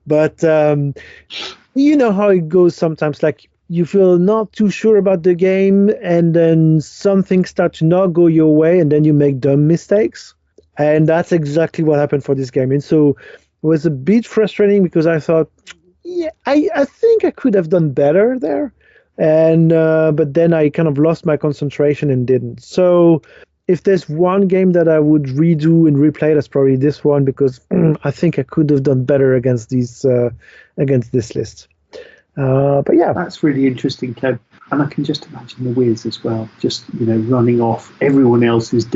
But you know how it goes sometimes. Like you feel not too sure about the game, and then some things start to not go your way, and then you make dumb mistakes. And that's exactly what happened for this game. And so it was a bit frustrating because I thought, yeah, I think I could have done better there. And but then I kind of lost my concentration and didn't. So if there's one game that I would redo and replay, that's probably this one, because I think I could have done better against this list. But yeah, that's really interesting, Clem. And I can just imagine the Wiz as well, just running off. Everyone else he's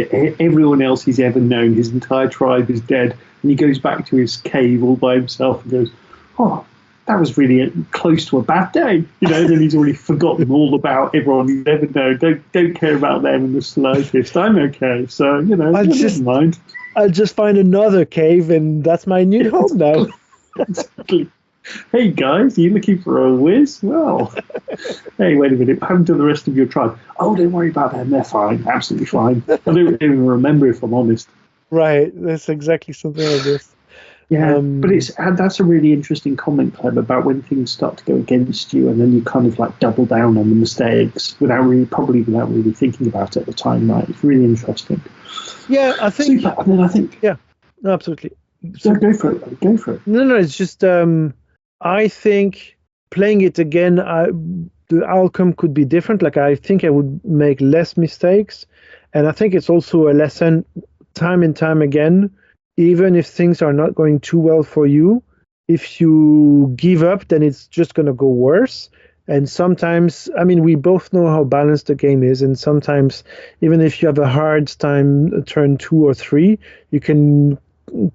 ever known, his entire tribe is dead, and he goes back to his cave all by himself and goes, "Oh, that was really close to a bad day." Then he's already forgotten all about everyone he's ever known. Don't care about them in the slightest. I'm okay, so never mind. I'll just find another cave, and that's my new home now. Exactly. Hey guys, are you looking for a whiz? Well, hey, wait a minute. What happened to the rest of your tribe? Oh, don't worry about them. They're fine. Absolutely fine. I don't even remember, if I'm honest. Right. That's exactly something like this. Yeah, but that's a really interesting comment, Clem, about when things start to go against you, and then you kind of like double down on the mistakes without really thinking about it at the time. Right? It's really interesting. Yeah, I think. Super. And then I think. Yeah, absolutely. So go for it. Go for it. No, it's just. I think playing it again, the outcome could be different. Like, I think I would make less mistakes. And I think it's also a lesson time and time again, even if things are not going too well for you, if you give up, then it's just going to go worse. And sometimes, I mean, we both know how balanced the game is. And sometimes, even if you have a hard time turn 2 or 3, you can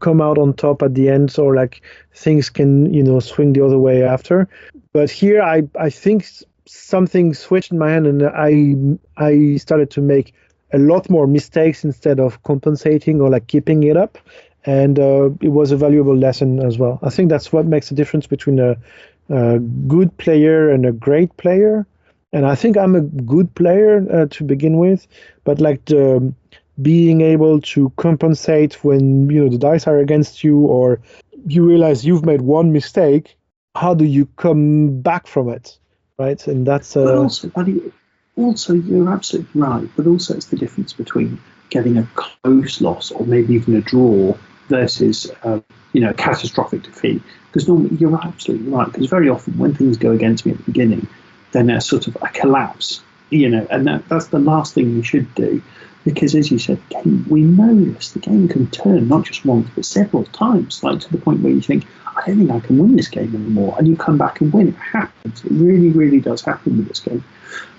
come out on top at the end, or like things can, swing the other way after. But here, I think something switched in my hand, and I started to make a lot more mistakes instead of compensating or like keeping it up. And it was a valuable lesson as well. I think that's what makes the difference between a good player and a great player. And I think I'm a good player to begin with, but like being able to compensate when the dice are against you, or you realize you've made one mistake, how do you come back from it, right? And that's But also, buddy, you're absolutely right. But also, it's the difference between getting a close loss or maybe even a draw versus a catastrophic defeat. Because normally you're absolutely right. Because very often when things go against me at the beginning, then there's sort of a collapse, and that's the last thing you should do. Because as you said, we know this. The game can turn not just once but several times, like to the point where you think, I don't think I can win this game anymore, and you come back and win. It happens. It really, really does happen with this game.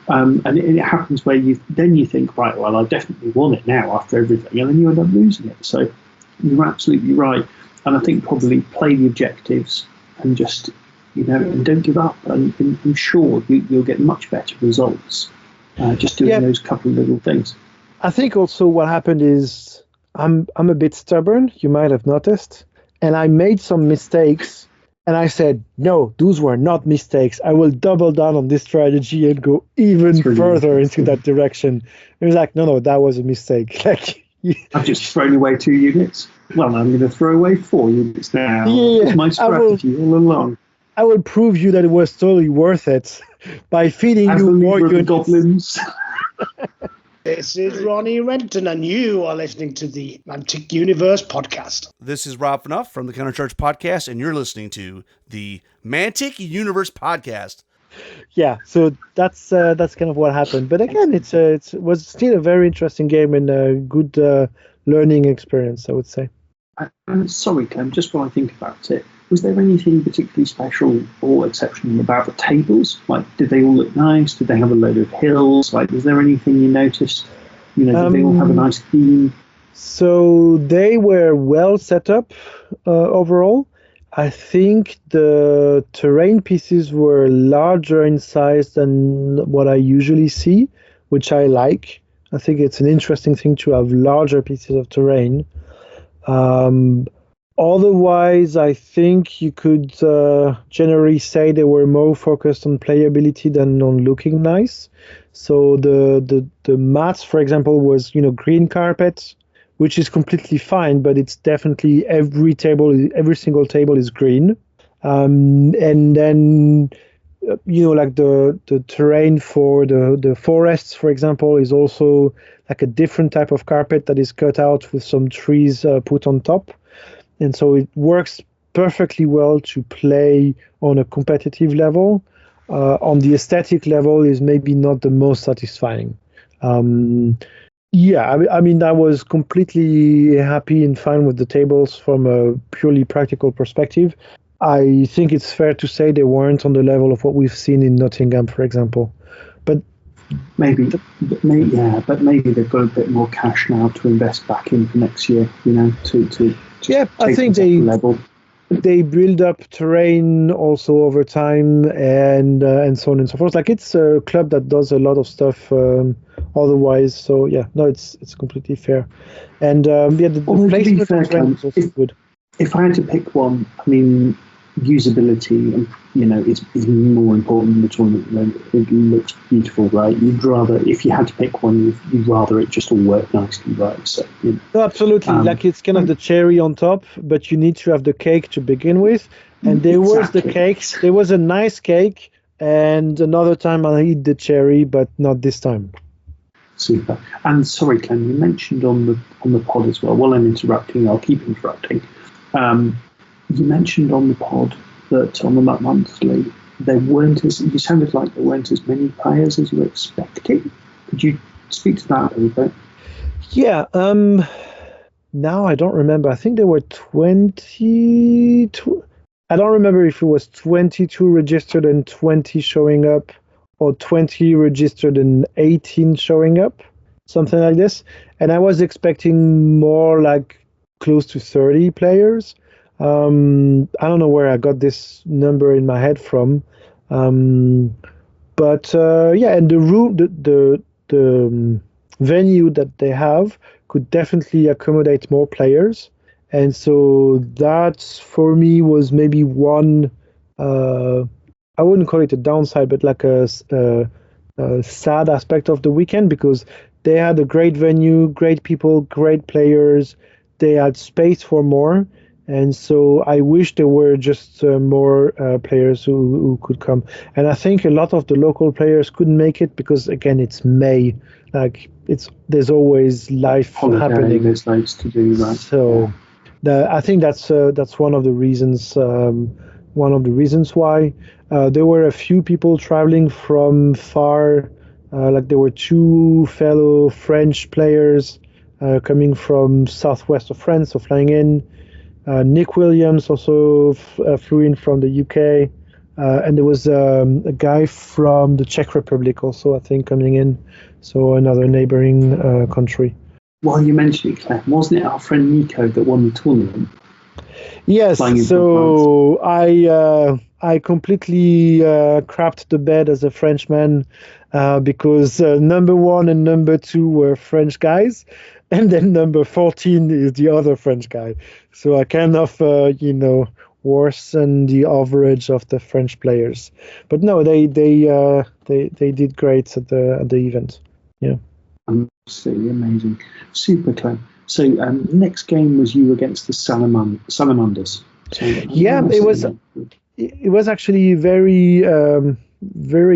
And it happens where you think, right, well, I've definitely won it now after everything, and then you end up losing it. So you're absolutely right. And I think probably play the objectives and just, and don't give up. And I'm sure you'll get much better results just doing those couple of little things. I think also what happened is I'm a bit stubborn, you might have noticed, and I made some mistakes. And I said, no, those were not mistakes. I will double down on this strategy and go even further into that direction. It was like, no, that was a mistake. Like, I've just thrown away 2 units. Well, I'm going to throw away 4 units now. Yeah, it's my strategy all along. I will prove you that it was totally worth it by feeding you more units. Goblins. This is Ronnie Renton, and you are listening to the Mantic Universe Podcast. This is Rob Fnuff from the Countercharge Podcast, and you're listening to the Mantic Universe Podcast. Yeah, so that's kind of what happened. But again, it was still a very interesting game and a good learning experience, I would say. I'm sorry, Clem, just while I think about it, was there anything particularly special or exceptional about the tables? Like, did they all look nice? Did they have a load of hills? Like, was there anything you noticed? Did they all have a nice theme? So they were well set up overall. I think the terrain pieces were larger in size than what I usually see, which I like. I think it's an interesting thing to have larger pieces of terrain. Otherwise, I think you could generally say they were more focused on playability than on looking nice. So the mats, for example, was green carpet, which is completely fine, but it's definitely every single table is green. And then like the terrain for the forests, for example, is also like a different type of carpet that is cut out with some trees put on top. And so it works perfectly well to play on a competitive level. On the aesthetic level is maybe not the most satisfying. I mean, I was completely happy and fine with the tables from a purely practical perspective. I think it's fair to say they weren't on the level of what we've seen in Nottingham, for example. But maybe they've got a bit more cash now to invest back in for next year. To I think they build up terrain also over time and so on and so forth. Like, it's a club that does a lot of stuff otherwise. So it's completely fair. And the placement is also good. If I had to pick one, I mean, usability, is more important in the tournament. It looks beautiful, right? You'd rather, if you had to pick one, you'd rather it just all work nicely, right? So, No, absolutely. Like, it's kind of the cherry on top, but you need to have the cake to begin with. And there was the cakes. There was a nice cake, and another time I eat the cherry, but not this time. Super. And sorry, Clem, you mentioned on the pod as well. While I'm interrupting, I'll keep interrupting. You mentioned on the pod that on the MUP Monthly, you sounded like there weren't as many players as you were expecting. Could you speak to that a little bit? Yeah, now I don't remember. I think there were 20. I don't remember if it was 22 registered and 20 showing up, or 20 registered and 18 showing up, something like this. And I was expecting more, like close to 30 players. I don't know where I got this number in my head from, but yeah, and the room, the venue that they have could definitely accommodate more players, and so that for me was maybe one. I wouldn't call it a downside, but like a sad aspect of the weekend, because they had a great venue, great people, great players. They had space for more. And so I wish there were just more players who could come. And I think a lot of the local players couldn't make it because, again, it's May. Like there's always life happening. There's loads to do, right? So I think that's one of the reasons. One of the reasons why there were a few people traveling from far. Like there were 2 fellow French players coming from southwest of France, so flying in. Nick Williams also flew in from the UK, and there was a guy from the Czech Republic also, I think, coming in, so another neighboring country. Well, you mentioned it, Clem. Wasn't it our friend Nico that won the tournament? Yes, so I completely crapped the bed as a Frenchman because number 1 and number 2 were French guys, and then number 14 is the other French guy. So I kind of, worsen the average of the French players. But no, they did great at the event. Yeah. Absolutely amazing. Super, Clem. So next game was you against the Salamanders. So, yeah, it was actually very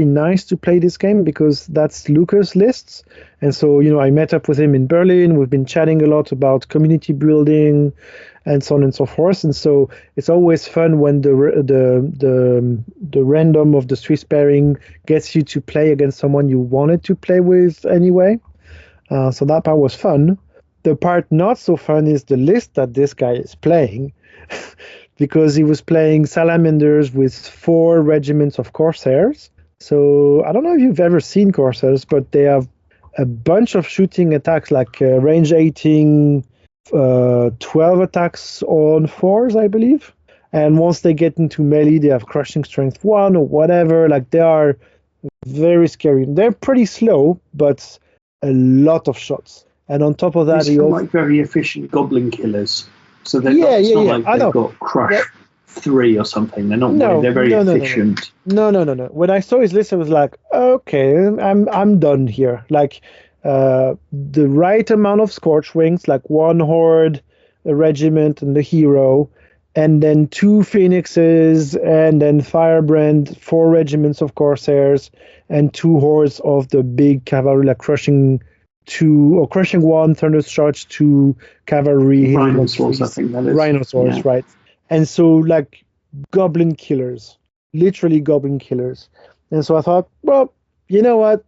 nice to play this game because that's Lucas' lists. And so, I met up with him in Berlin. We've been chatting a lot about community building and so on and so forth. And so it's always fun when the random of the Swiss pairing gets you to play against someone you wanted to play with anyway. So that part was fun. The part not so fun is the list that this guy is playing. Because he was playing Salamanders with 4 regiments of Corsairs. So I don't know if you've ever seen Corsairs, but they have a bunch of shooting attacks, like range 18, 12 attacks on 4s, I believe. And once they get into melee, they have crushing strength 1 or whatever. Like, they are very scary. They're pretty slow, but a lot of shots. And on top of that, they also like very efficient goblin killers. So they're it's not like they've got Crush 3 or something. They're not. They're very efficient. No. When I saw his list, I was like, okay, I'm done here. Like, the right amount of Scorch Wings, like 1 horde, a regiment, and the hero, and then 2 phoenixes, and then Firebrand, 4 regiments of Corsairs, and 2 hordes of the big cavalry, like crushing 1 Thundercharge, 2 cavalry. Rhinosaurs, I think that is. Rhinosaurs, right. And so, like, goblin killers. Literally goblin killers. And so I thought, well, you know what?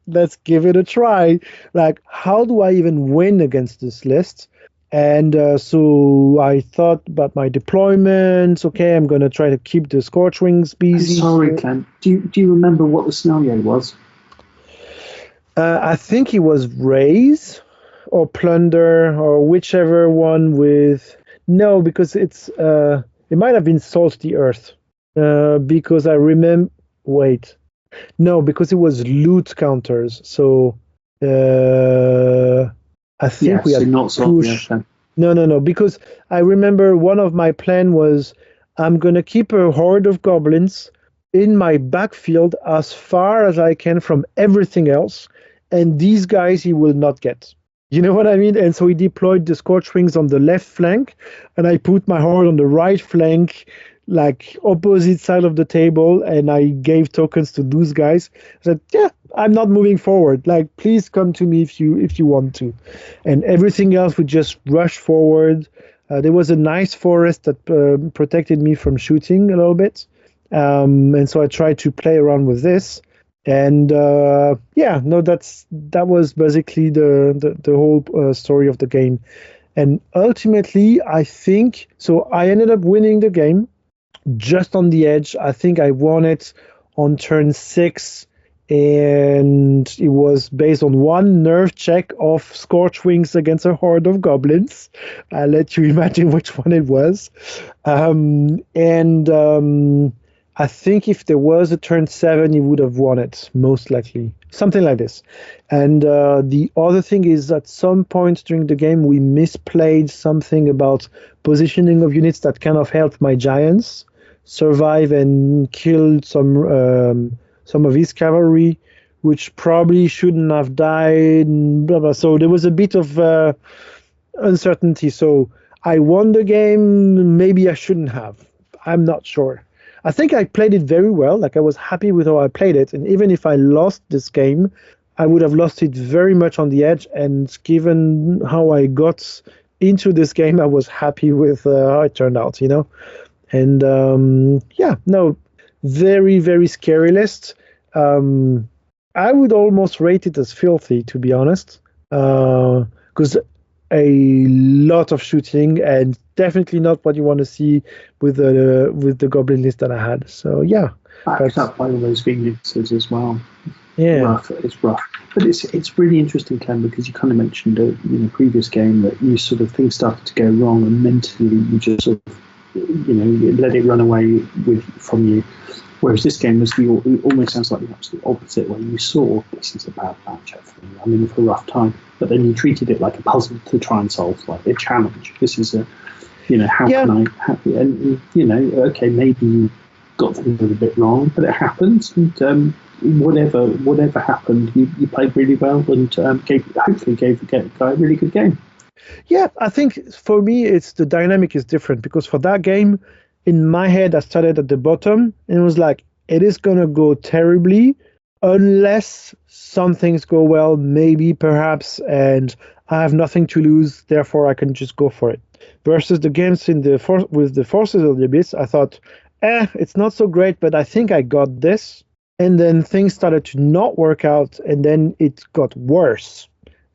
Let's give it a try. Like, how do I even win against this list? And so I thought about my deployments. Okay, I'm going to try to keep the Scorchwings busy. Sorry, Clem. Do you remember what the scenario was? I think it was Raise or Plunder or whichever one with... No, because it might have been Salt the Earth. Because I remember... Wait. No, because it was loot counters. So I think we had not Salt the Earth then. No, because I remember one of my plan was I'm going to keep a horde of goblins in my backfield as far as I can from everything else, and these guys he will not get. You know what I mean? And so he deployed the Scorchwings on the left flank, and I put my horde on the right flank, like opposite side of the table, and I gave tokens to those guys. I said, yeah, I'm not moving forward. Like, please come to me if you want to. And everything else would just rush forward. There was a nice forest that protected me from shooting a little bit. And so I tried to play around with this. And that was basically the whole story of the game. And ultimately, I think, so I ended up winning the game just on the edge. I think I won it on turn 6, and it was based on one nerve check of Scorch Wings against a horde of goblins. I'll let you imagine which one it was. I think if there was a turn 7, he would have won it, most likely. Something like this. And the other thing is, at some point during the game, we misplayed something about positioning of units that kind of helped my giants survive and kill some of his cavalry, which probably shouldn't have died. Blah, blah. So there was a bit of uncertainty. So I won the game. Maybe I shouldn't have. I'm not sure. I think I played it very well. Like, I was happy with how I played it. And even if I lost this game, I would have lost it very much on the edge. And given how I got into this game, I was happy with how it turned out, you know? And very, very scary list. I would almost rate it as filthy, to be honest, because a lot of shooting and definitely not what you want to see with the goblin list that I had. So yeah, backed up by all those Phoenixes as well. Yeah, it's rough, but it's really interesting, Clem, because you kind of mentioned in a previous game that you sort of things started to go wrong and mentally you just sort of you let it run away from you. Whereas this game it almost sounds like the absolute opposite, where you saw this is a bad matchup for me. I'm in for a rough time, but then you treated it like a puzzle to try and solve, like a challenge. This is can I? And okay, maybe you got things a little bit wrong, but it happens. And whatever happened, you played really well and hopefully gave the guy a really good game. Yeah, I think for me, the dynamic is different, because for that game, in my head, I started at the bottom and it was like, it is going to go terribly unless some things go well, maybe, perhaps, and I have nothing to lose, therefore I can just go for it. Versus the games with the Forces of the Abyss, I thought, it's not so great, but I think I got this. And then things started to not work out, and then it got worse.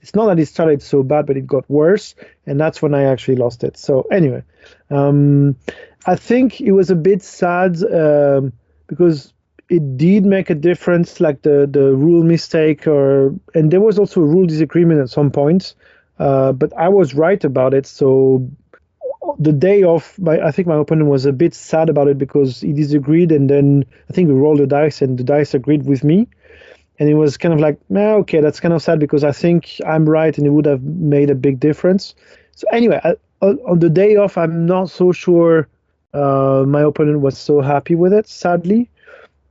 It's not that it started so bad, but it got worse, and that's when I actually lost it. So anyway, I think it was a bit sad because it did make a difference, like the rule mistake, and there was also a rule disagreement at some point, but I was right about it. So the day off, I think my opponent was a bit sad about it because he disagreed, and then I think we rolled the dice, and the dice agreed with me. And it was kind of like, okay, that's kind of sad because I think I'm right and it would have made a big difference. So anyway, on the day off, I'm not so sure my opponent was so happy with it, sadly.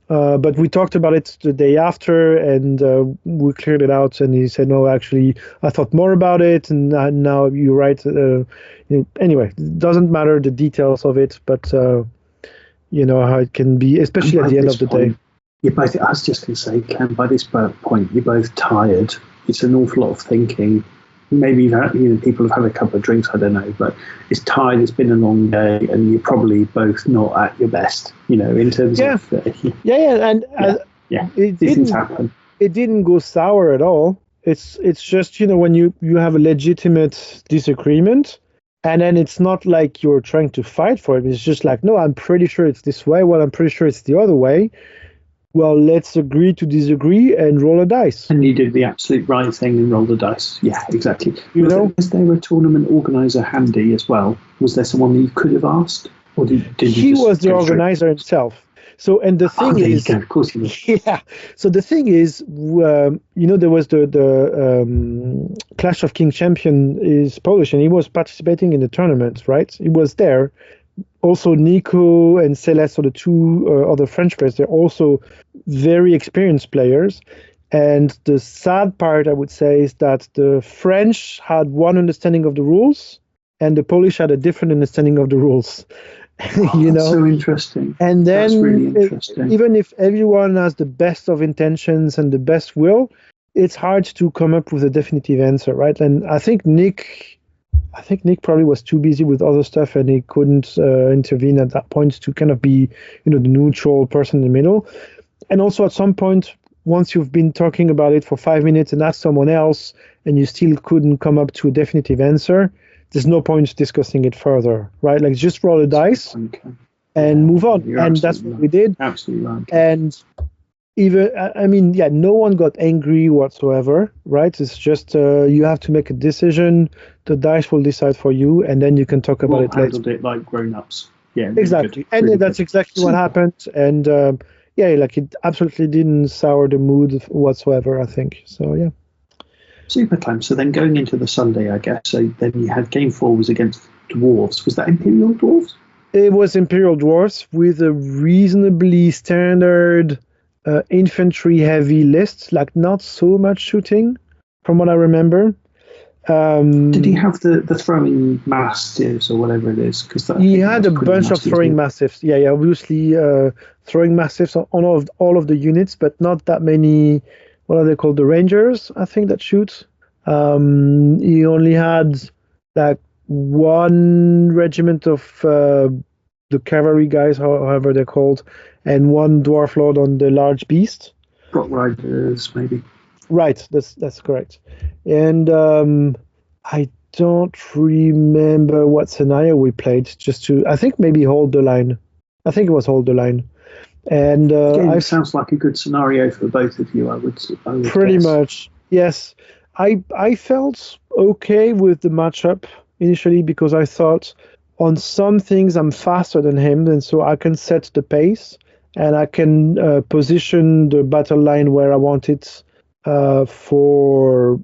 But we talked about it the day after, and we cleared it out. And he said, no, actually, I thought more about it, and now you're right. Anyway, it doesn't matter the details of it, but how it can be, especially at the end of the day. You're both, I was just going to say, Clem, by this point, you're both tired. It's an awful lot of thinking. Maybe people have had a couple of drinks, I don't know, but it's tired, it's been a long day, and you're probably both not at your best, in terms of... These things happen. It didn't go sour at all. It's just, when you have a legitimate disagreement, and then it's not like you're trying to fight for it. It's just like, no, I'm pretty sure it's this way. Well, I'm pretty sure it's the other way. Well, let's agree to disagree and roll a dice. And you did the absolute right thing and roll the dice. Yeah, exactly. Was there a tournament organizer handy as well? Was there someone that you could have asked? Or did you He was the organizer himself. So, and the thing is... Of course he was. Yeah. So the thing is, there was the Clash of King champion is Polish, and he was participating in the tournament, right? He was there. Also, Nico and Celeste are the two other French players. They're also very experienced players. And the sad part, I would say, is that the French had one understanding of the rules, and the Polish had a different understanding of the rules. That's so interesting. And then, that's really interesting. Even if everyone has the best of intentions and the best will, it's hard to come up with a definitive answer, right? And I think Nick I think Nick probably was too busy with other stuff and he couldn't intervene at that point to kind of be, the neutral person in the middle. And also at some point, once you've been talking about it for 5 minutes and asked someone else and you still couldn't come up to a definitive answer, there's no point discussing it further, right? Like just roll a dice and move on. And that's what we did. Absolutely right. And even, no one got angry whatsoever, right? It's just you have to make a decision. The dice will decide for you, and then you can talk about it later. Handled it like grown-ups. Yeah, really exactly. Good. And Really that's good. exactly what happened. And it absolutely didn't sour the mood whatsoever, I think. So, yeah. Super, Clem. So then going into the Sunday, I guess, so then you had game 4 was against Dwarves. Was that Imperial Dwarves? It was Imperial Dwarves with a reasonably standard infantry-heavy list, like not so much shooting, from what I remember. Did he have the throwing mastiffs or whatever it is? He had a bunch of throwing mastiffs. Yeah, obviously throwing mastiffs on all of the units, but not that many. What are they called? The Rangers, I think, that shoot. He only had like one regiment of the cavalry guys, however they're called, and one dwarf lord on the large beast. Rock Riders, maybe. Right, that's correct. And I don't remember what scenario we played. I think maybe Hold the Line. I think it was Hold the Line. And it sounds like a good scenario for both of you, I would pretty guess. much, yes. I felt okay with the matchup initially because I thought on some things I'm faster than him, and so I can set the pace and I can position the battle line where I want it for,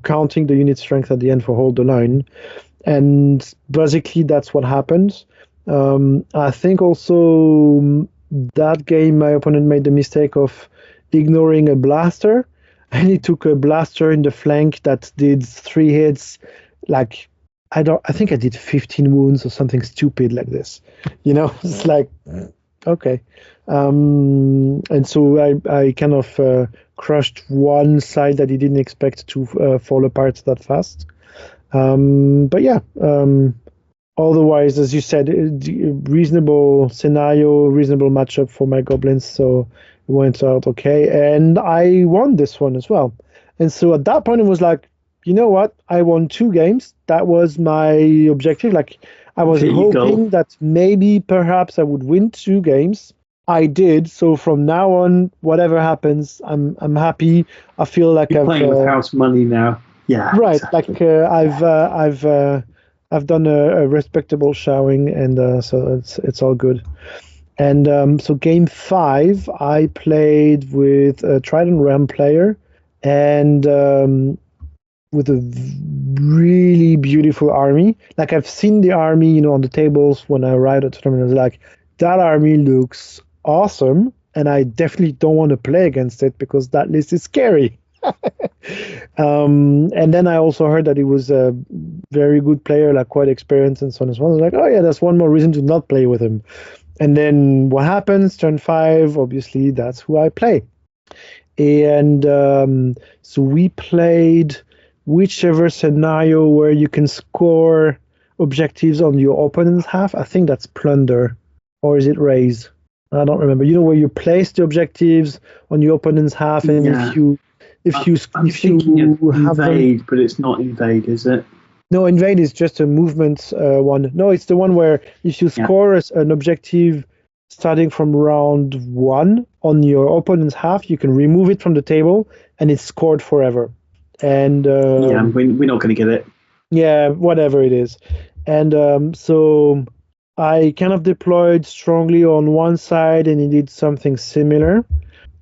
counting the unit strength at the end for Hold the Line. And basically that's what happened. I think also that game my opponent made the mistake of ignoring a blaster, and he took a blaster in the flank that did 3 hits. Like, I think I did 15 wounds or something stupid like this. It's like, okay. And so I kind of crushed one side that he didn't expect to fall apart that fast. But yeah, otherwise, as you said, reasonable scenario, reasonable matchup for my goblins, so it went out okay. And I won this one as well. And so at that point, it was like, you know what? I won 2 games. That was my objective. Like, I was hoping that maybe, perhaps, I would win 2 games. I did. So from now on, whatever happens, I'm happy. I feel like You're playing with house money now. Yeah, right. exactly. Like I've done a respectable showing, and so it's all good. And so game 5, I played with a Trident Realm player, and with a really beautiful army. Like, I've seen the army, on the tables when I arrived at the tournament. I was like, that army looks awesome, and I definitely don't want to play against it because that list is scary. And then I also heard that he was a very good player, like quite experienced and so on and so on. I was like, oh yeah, that's one more reason to not play with him. And then what happens? Turn 5, obviously, that's who I play. And so we played whichever scenario where you can score objectives on your opponent's half. I think that's plunder, or is it raise? I don't remember. Where you place the objectives on your opponent's half, and if you have invade, but it's not invade, is it? No, invade is just a movement one. No, it's the one where if you score an objective starting from round 1 on your opponent's half, you can remove it from the table, and it's scored forever. And we're not going to get it. Yeah, whatever it is. And so I kind of deployed strongly on one side, and he did something similar.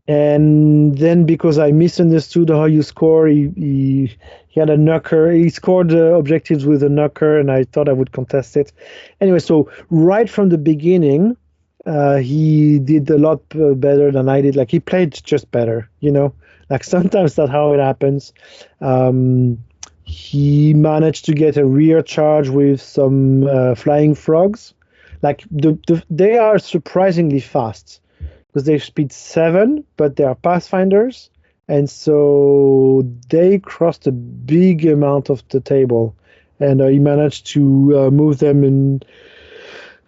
And then because I misunderstood how you score, he had a knocker. He scored the objectives with a knocker, and I thought I would contest it. Anyway, so right from the beginning, he did a lot better than I did. Like, he played just better, Like, sometimes that's how it happens. He managed to get a rear charge with some flying frogs. Like, they are surprisingly fast because they're speed 7, but they are pathfinders, and so they crossed a big amount of the table. and he managed to move them in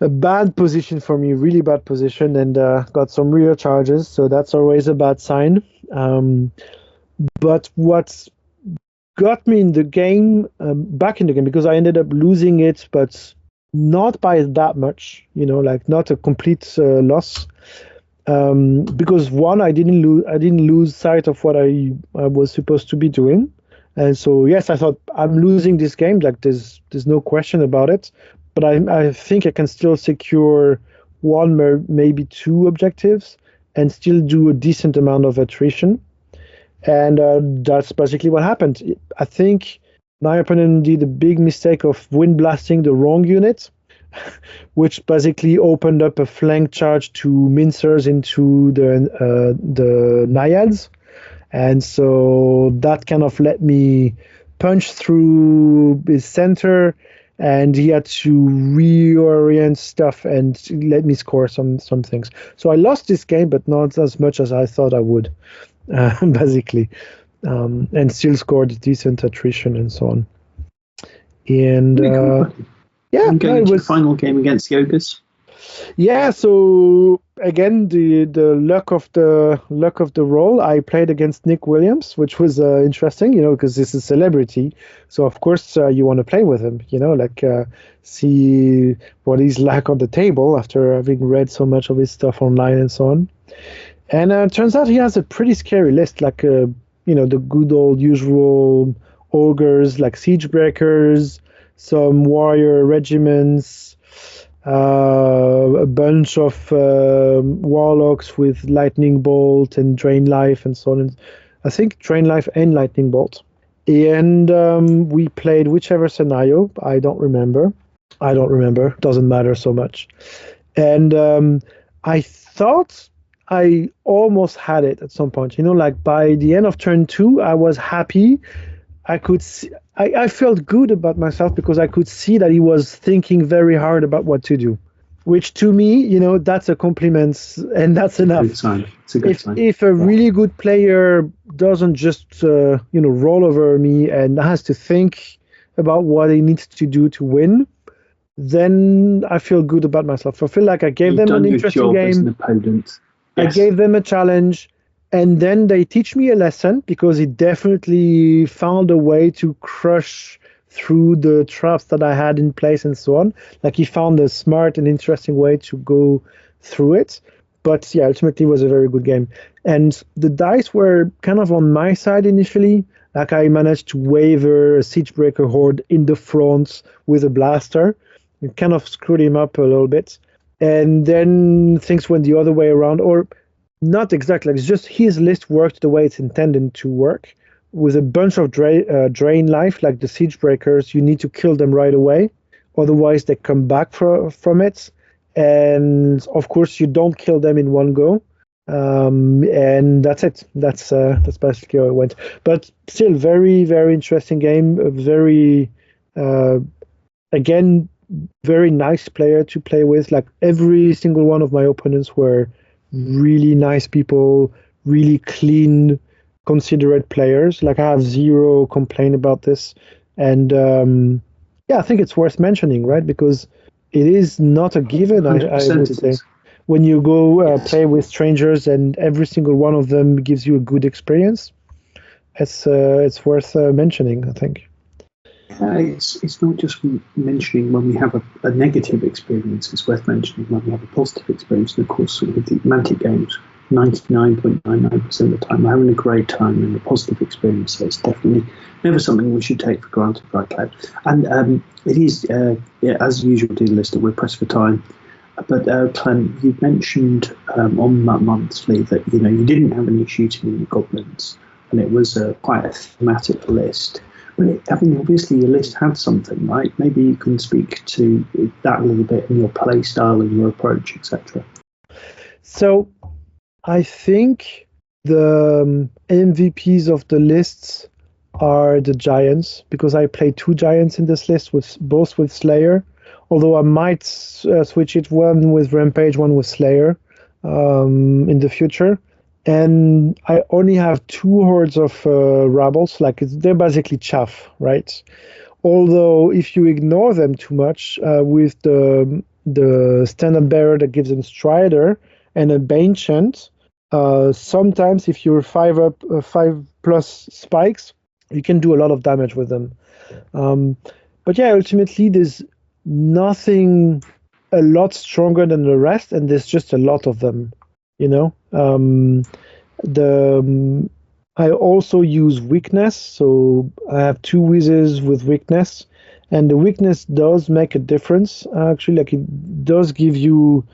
a bad position for me, really bad position, and got some rear charges. So that's always a bad sign. But what's got me in the game, back in the game, because I ended up losing it, but not by that much, like not a complete loss. Because one, I didn't lose sight of what I was supposed to be doing. And so, yes, I thought I'm losing this game. Like there's no question about it. But I think I can still secure one, maybe two objectives and still do a decent amount of attrition. And that's basically what happened. I think my opponent did a big mistake of wind blasting the wrong unit, which basically opened up a flank charge to mincers into the naiads. And so that kind of let me punch through his center, and he had to reorient stuff and let me score some things. So I lost this game, but not as much as I thought I would, basically, and still scored decent attrition and so on. And yeah, going to the final game against the Ogres. Yeah, so again, the luck of the role, I played against Nick Williams, which was interesting, because this is a celebrity. So of course you want to play with him, see what he's like on the table after having read so much of his stuff online and so on. And it turns out he has a pretty scary list, like the good old usual ogres, like siege breakers, some warrior regiments. A bunch of warlocks with lightning bolt and drain life and so on. I think drain life and lightning bolt. And we played whichever scenario. I don't remember. Doesn't matter so much. And I thought I almost had it at some point. Like by the end of turn 2, I was happy. I could see, I felt good about myself because I could see that he was thinking very hard about what to do, which to me, that's a compliment, and that's enough. Good sign. It's a good sign. If a really good player doesn't just roll over me and has to think about what he needs to do to win, then I feel good about myself. I feel like I gave them an interesting game. As an opponent. Yes. I gave them a challenge. And then they teach me a lesson because he definitely found a way to crush through the traps that I had in place and so on. Like he found a smart and interesting way to go through it. But yeah, ultimately it was a very good game. And the dice were kind of on my side initially. Like I managed to waver a Siegebreaker horde in the front with a blaster. It kind of screwed him up a little bit. And then things went the other way around, or not exactly. It's just his list worked the way it's intended to work. With a bunch of drain life, like the siege breakers, you need to kill them right away. Otherwise, they come back from it. And of course, you don't kill them in one go. And that's it. That's basically how it went. But still, very, very interesting game. A very, again, very nice player to play with. Like every single one of my opponents were really nice people, really clean, considerate players. Like I have zero complaint about this. And I think it's worth mentioning, right? Because it is not a given, I would say. When you go play with strangers and every single one of them gives you a good experience, it's worth mentioning, I think. It's not just mentioning when we have a negative experience. It's worth mentioning when we have a positive experience. And of course, with the Mantic games, 99.99% of the time, we're having a great time and a positive experience. So it's definitely never something we should take for granted, right, Clem? And it is, as usual, dear listener, we're pressed for time. But Clem, you mentioned on MUP Monthly that you didn't have any shooting in the goblins, and it was quite a thematic list. But obviously your list had something, right? Maybe you can speak to that a little bit in your play style and your approach, etc. So I think the MVPs of the lists are the giants, because I play 2 giants in this list, both with Slayer. Although I might switch it, one with Rampage, one with Slayer in the future. And I only have 2 hordes of Rabbles. Like they're basically chaff, right? Although if you ignore them too much with the standard bearer that gives them Strider and a Banechant, sometimes if you're 5+ spikes, you can do a lot of damage with them. But yeah, ultimately there's nothing a lot stronger than the rest, and there's just a lot of them, you know. I also use weakness, so I have 2 wizards with weakness, and the weakness does make a difference. Actually, like it does give you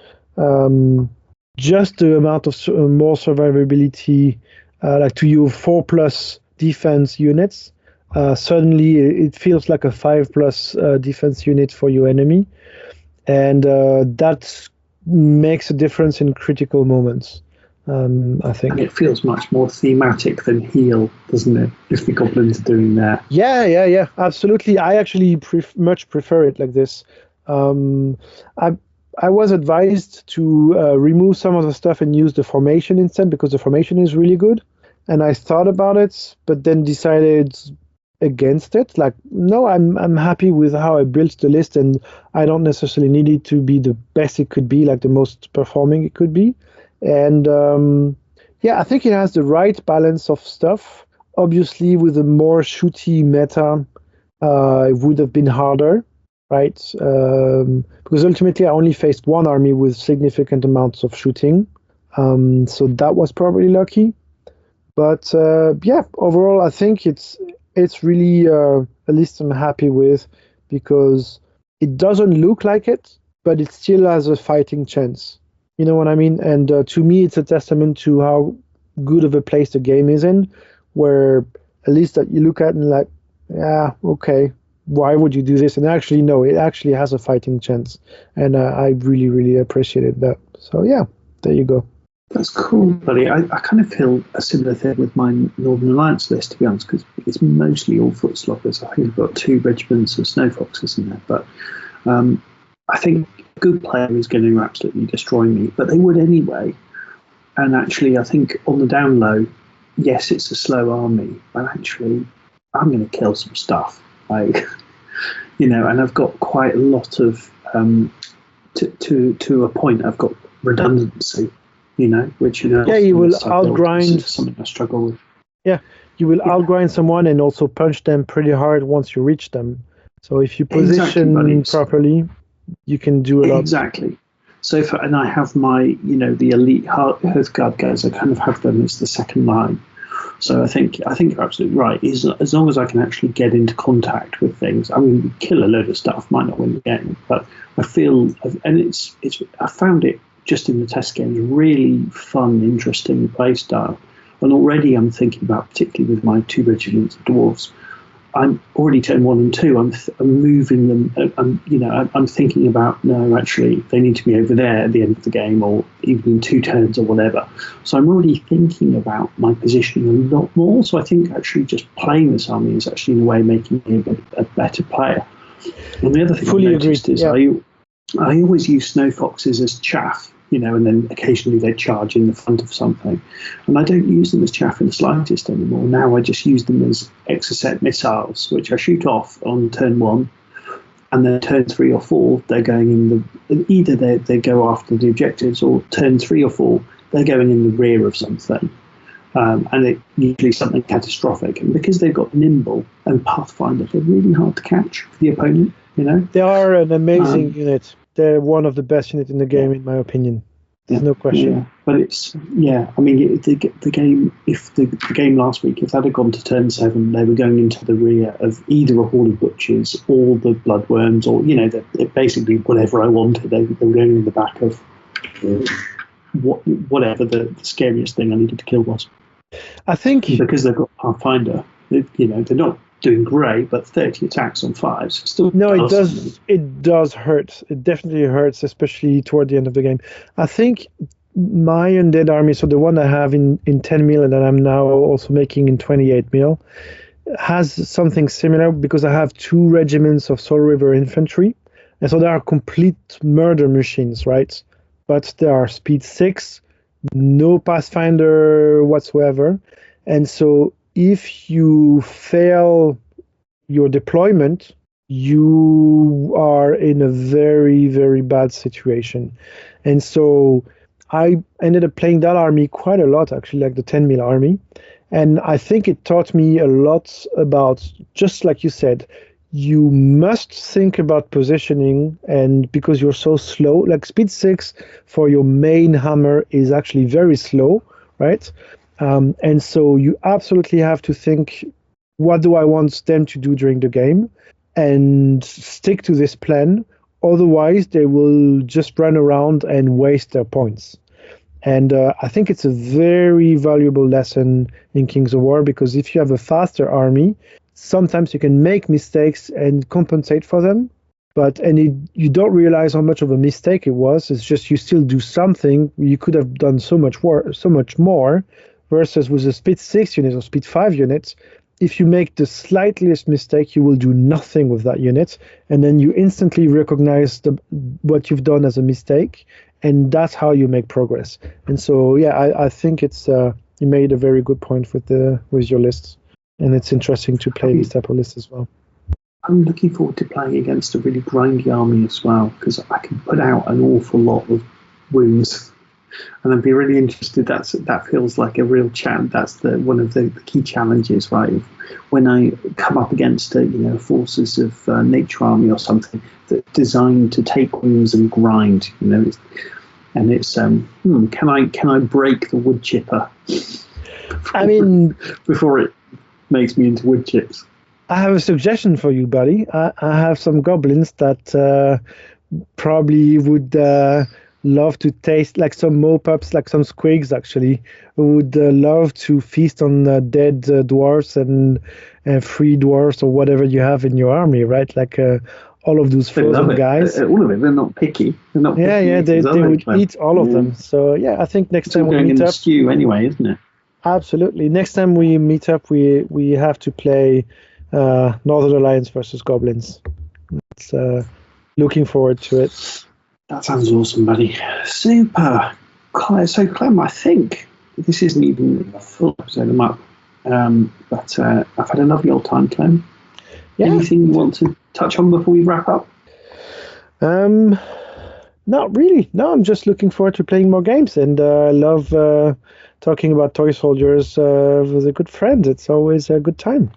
just the amount of more survivability, like to your 4+ defense units. Suddenly, it feels like a 5+ defense unit for your enemy, and that makes a difference in critical moments. I think. And it feels much more thematic than heal, doesn't it? If the goblins are doing that. Yeah, absolutely. I actually much prefer it like this. I was advised to remove some of the stuff and use the formation instead, because the formation is really good. And I thought about it, but then decided against it. Like, no, I'm happy with how I built the list, and I don't necessarily need it to be the best it could be, like the most performing it could be. And I think it has the right balance of stuff. Obviously, with a more shooty meta, it would have been harder, right? Because ultimately, I only faced one army with significant amounts of shooting, so that was probably lucky. But overall, I think it's really a list I'm happy with, because it doesn't look like it, but it still has a fighting chance. You know what I mean? And to me, it's a testament to how good of a place the game is in, where at least that you look at and like, yeah, okay, why would you do this? And actually, no, it actually has a fighting chance. And I really, really appreciated that. So yeah, there you go. That's cool, buddy. I kind of feel a similar thing with my Northern Alliance list, to be honest, because it's mostly all foot sloggers. I think I've got 2 regiments of snow foxes in there, but I think a good player is going to absolutely destroy me, but they would anyway. And actually, I think on the down low, yes, it's a slow army, but actually, I'm going to kill some stuff. Like, you know, and I've got quite a lot of, to a point, I've got redundancy, you know, which, you know. Yeah, you will outgrind. Something I struggle with. Yeah, you will outgrind someone and also punch them pretty hard once you reach them. So if you position properly, you can do a lot. Exactly. So and I have my, you know, the elite Hearthguard guys. I kind of have them as the second line. So I think you're absolutely right. As long as I can actually get into contact with things, I mean, kill a load of stuff, might not win the game, but I feel, and I found it just in the test games really fun, interesting play style. And already I'm thinking about, particularly with my 2 regiments of dwarves, I'm already turn 1 and 2. I'm moving them. I'm thinking about, no, actually, they need to be over there at the end of the game, or even in 2 turns or whatever. So I'm already thinking about my positioning a lot more. So I think actually just playing this army is actually in a way making me a better player. And the other thing I noticed is I always use snow foxes as chaff, you know, and then occasionally they charge in the front of something. And I don't use them as chaff in the slightest anymore. Now I just use them as exocet missiles, which I shoot off on turn 1, and then turn 3 or 4, they're going in either they go after the objectives, or turn 3 or 4, they're going in the rear of something. And it usually something catastrophic. And because they've got nimble and pathfinder, they're really hard to catch for the opponent, you know. They are an amazing unit. They're one of the best units in the game, in my opinion. There's no question. Yeah, but I mean, the game, if the game last week, if that had gone to turn 7, they were going into the rear of either a horde of butchers or the bloodworms, or, you know, basically whatever I wanted. They were going in the back of whatever the scariest thing I needed to kill was. I think because they've got Pathfinder, you know, they're not doing great, but 30 attacks on 5s still. No, it does hurt. It definitely hurts, especially toward the end of the game. I think my undead army, so the one I have in 10 mil and that I'm now also making in 28 mil, has something similar, because I have 2 regiments of Soul River infantry, and so they are complete murder machines, right? But they are speed 6, no Pathfinder whatsoever, and so if you fail your deployment, you are in a very, very bad situation. And so I ended up playing that army quite a lot, actually, like the 10 mil army. And I think it taught me a lot about, just like you said, you must think about positioning, and because you're so slow, like speed 6 for your main hammer is actually very slow, right? And so you absolutely have to think, what do I want them to do during the game? And stick to this plan. Otherwise, they will just run around and waste their points. And I think it's a very valuable lesson in Kings of War, because if you have a faster army, sometimes you can make mistakes and compensate for them. You don't realize how much of a mistake it was. It's just you still do something. You could have done so much more, versus with a speed 6 unit or speed 5 units. If you make the slightest mistake, you will do nothing with that unit, and then you instantly recognize what you've done as a mistake, and that's how you make progress. And so, yeah, I think it's you made a very good point with your lists, and it's interesting to play this type of list as well. I'm looking forward to playing against a really grindy army as well, because I can put out an awful lot of wounds. And I'd be really interested. That feels like a real challenge. That's one of the key challenges, right? When I come up against forces of nature army or something that's designed to take wounds and grind, can I break the wood chipper? Before it makes me into wood chips. I have a suggestion for you, buddy. I have some goblins that probably would. Love to taste, like some mop-ups, like some squigs actually, who would love to feast on dead dwarves and free dwarves or whatever you have in your army, right? Like all of those frozen guys. All of it. They're not picky. They would eat all of them. So yeah, I think next time we meet up. It's stew anyway, isn't it? Absolutely. Next time we meet up, we have to play Northern Alliance versus Goblins. It's looking forward to it. That sounds awesome, buddy. Super. So, Clem, I think this isn't even a full episode of MUP, but I've had a lovely old time, Clem. Yeah. Anything you want to touch on before we wrap up? Not really. No, I'm just looking forward to playing more games, and I love talking about toy soldiers with a good friend. It's always a good time.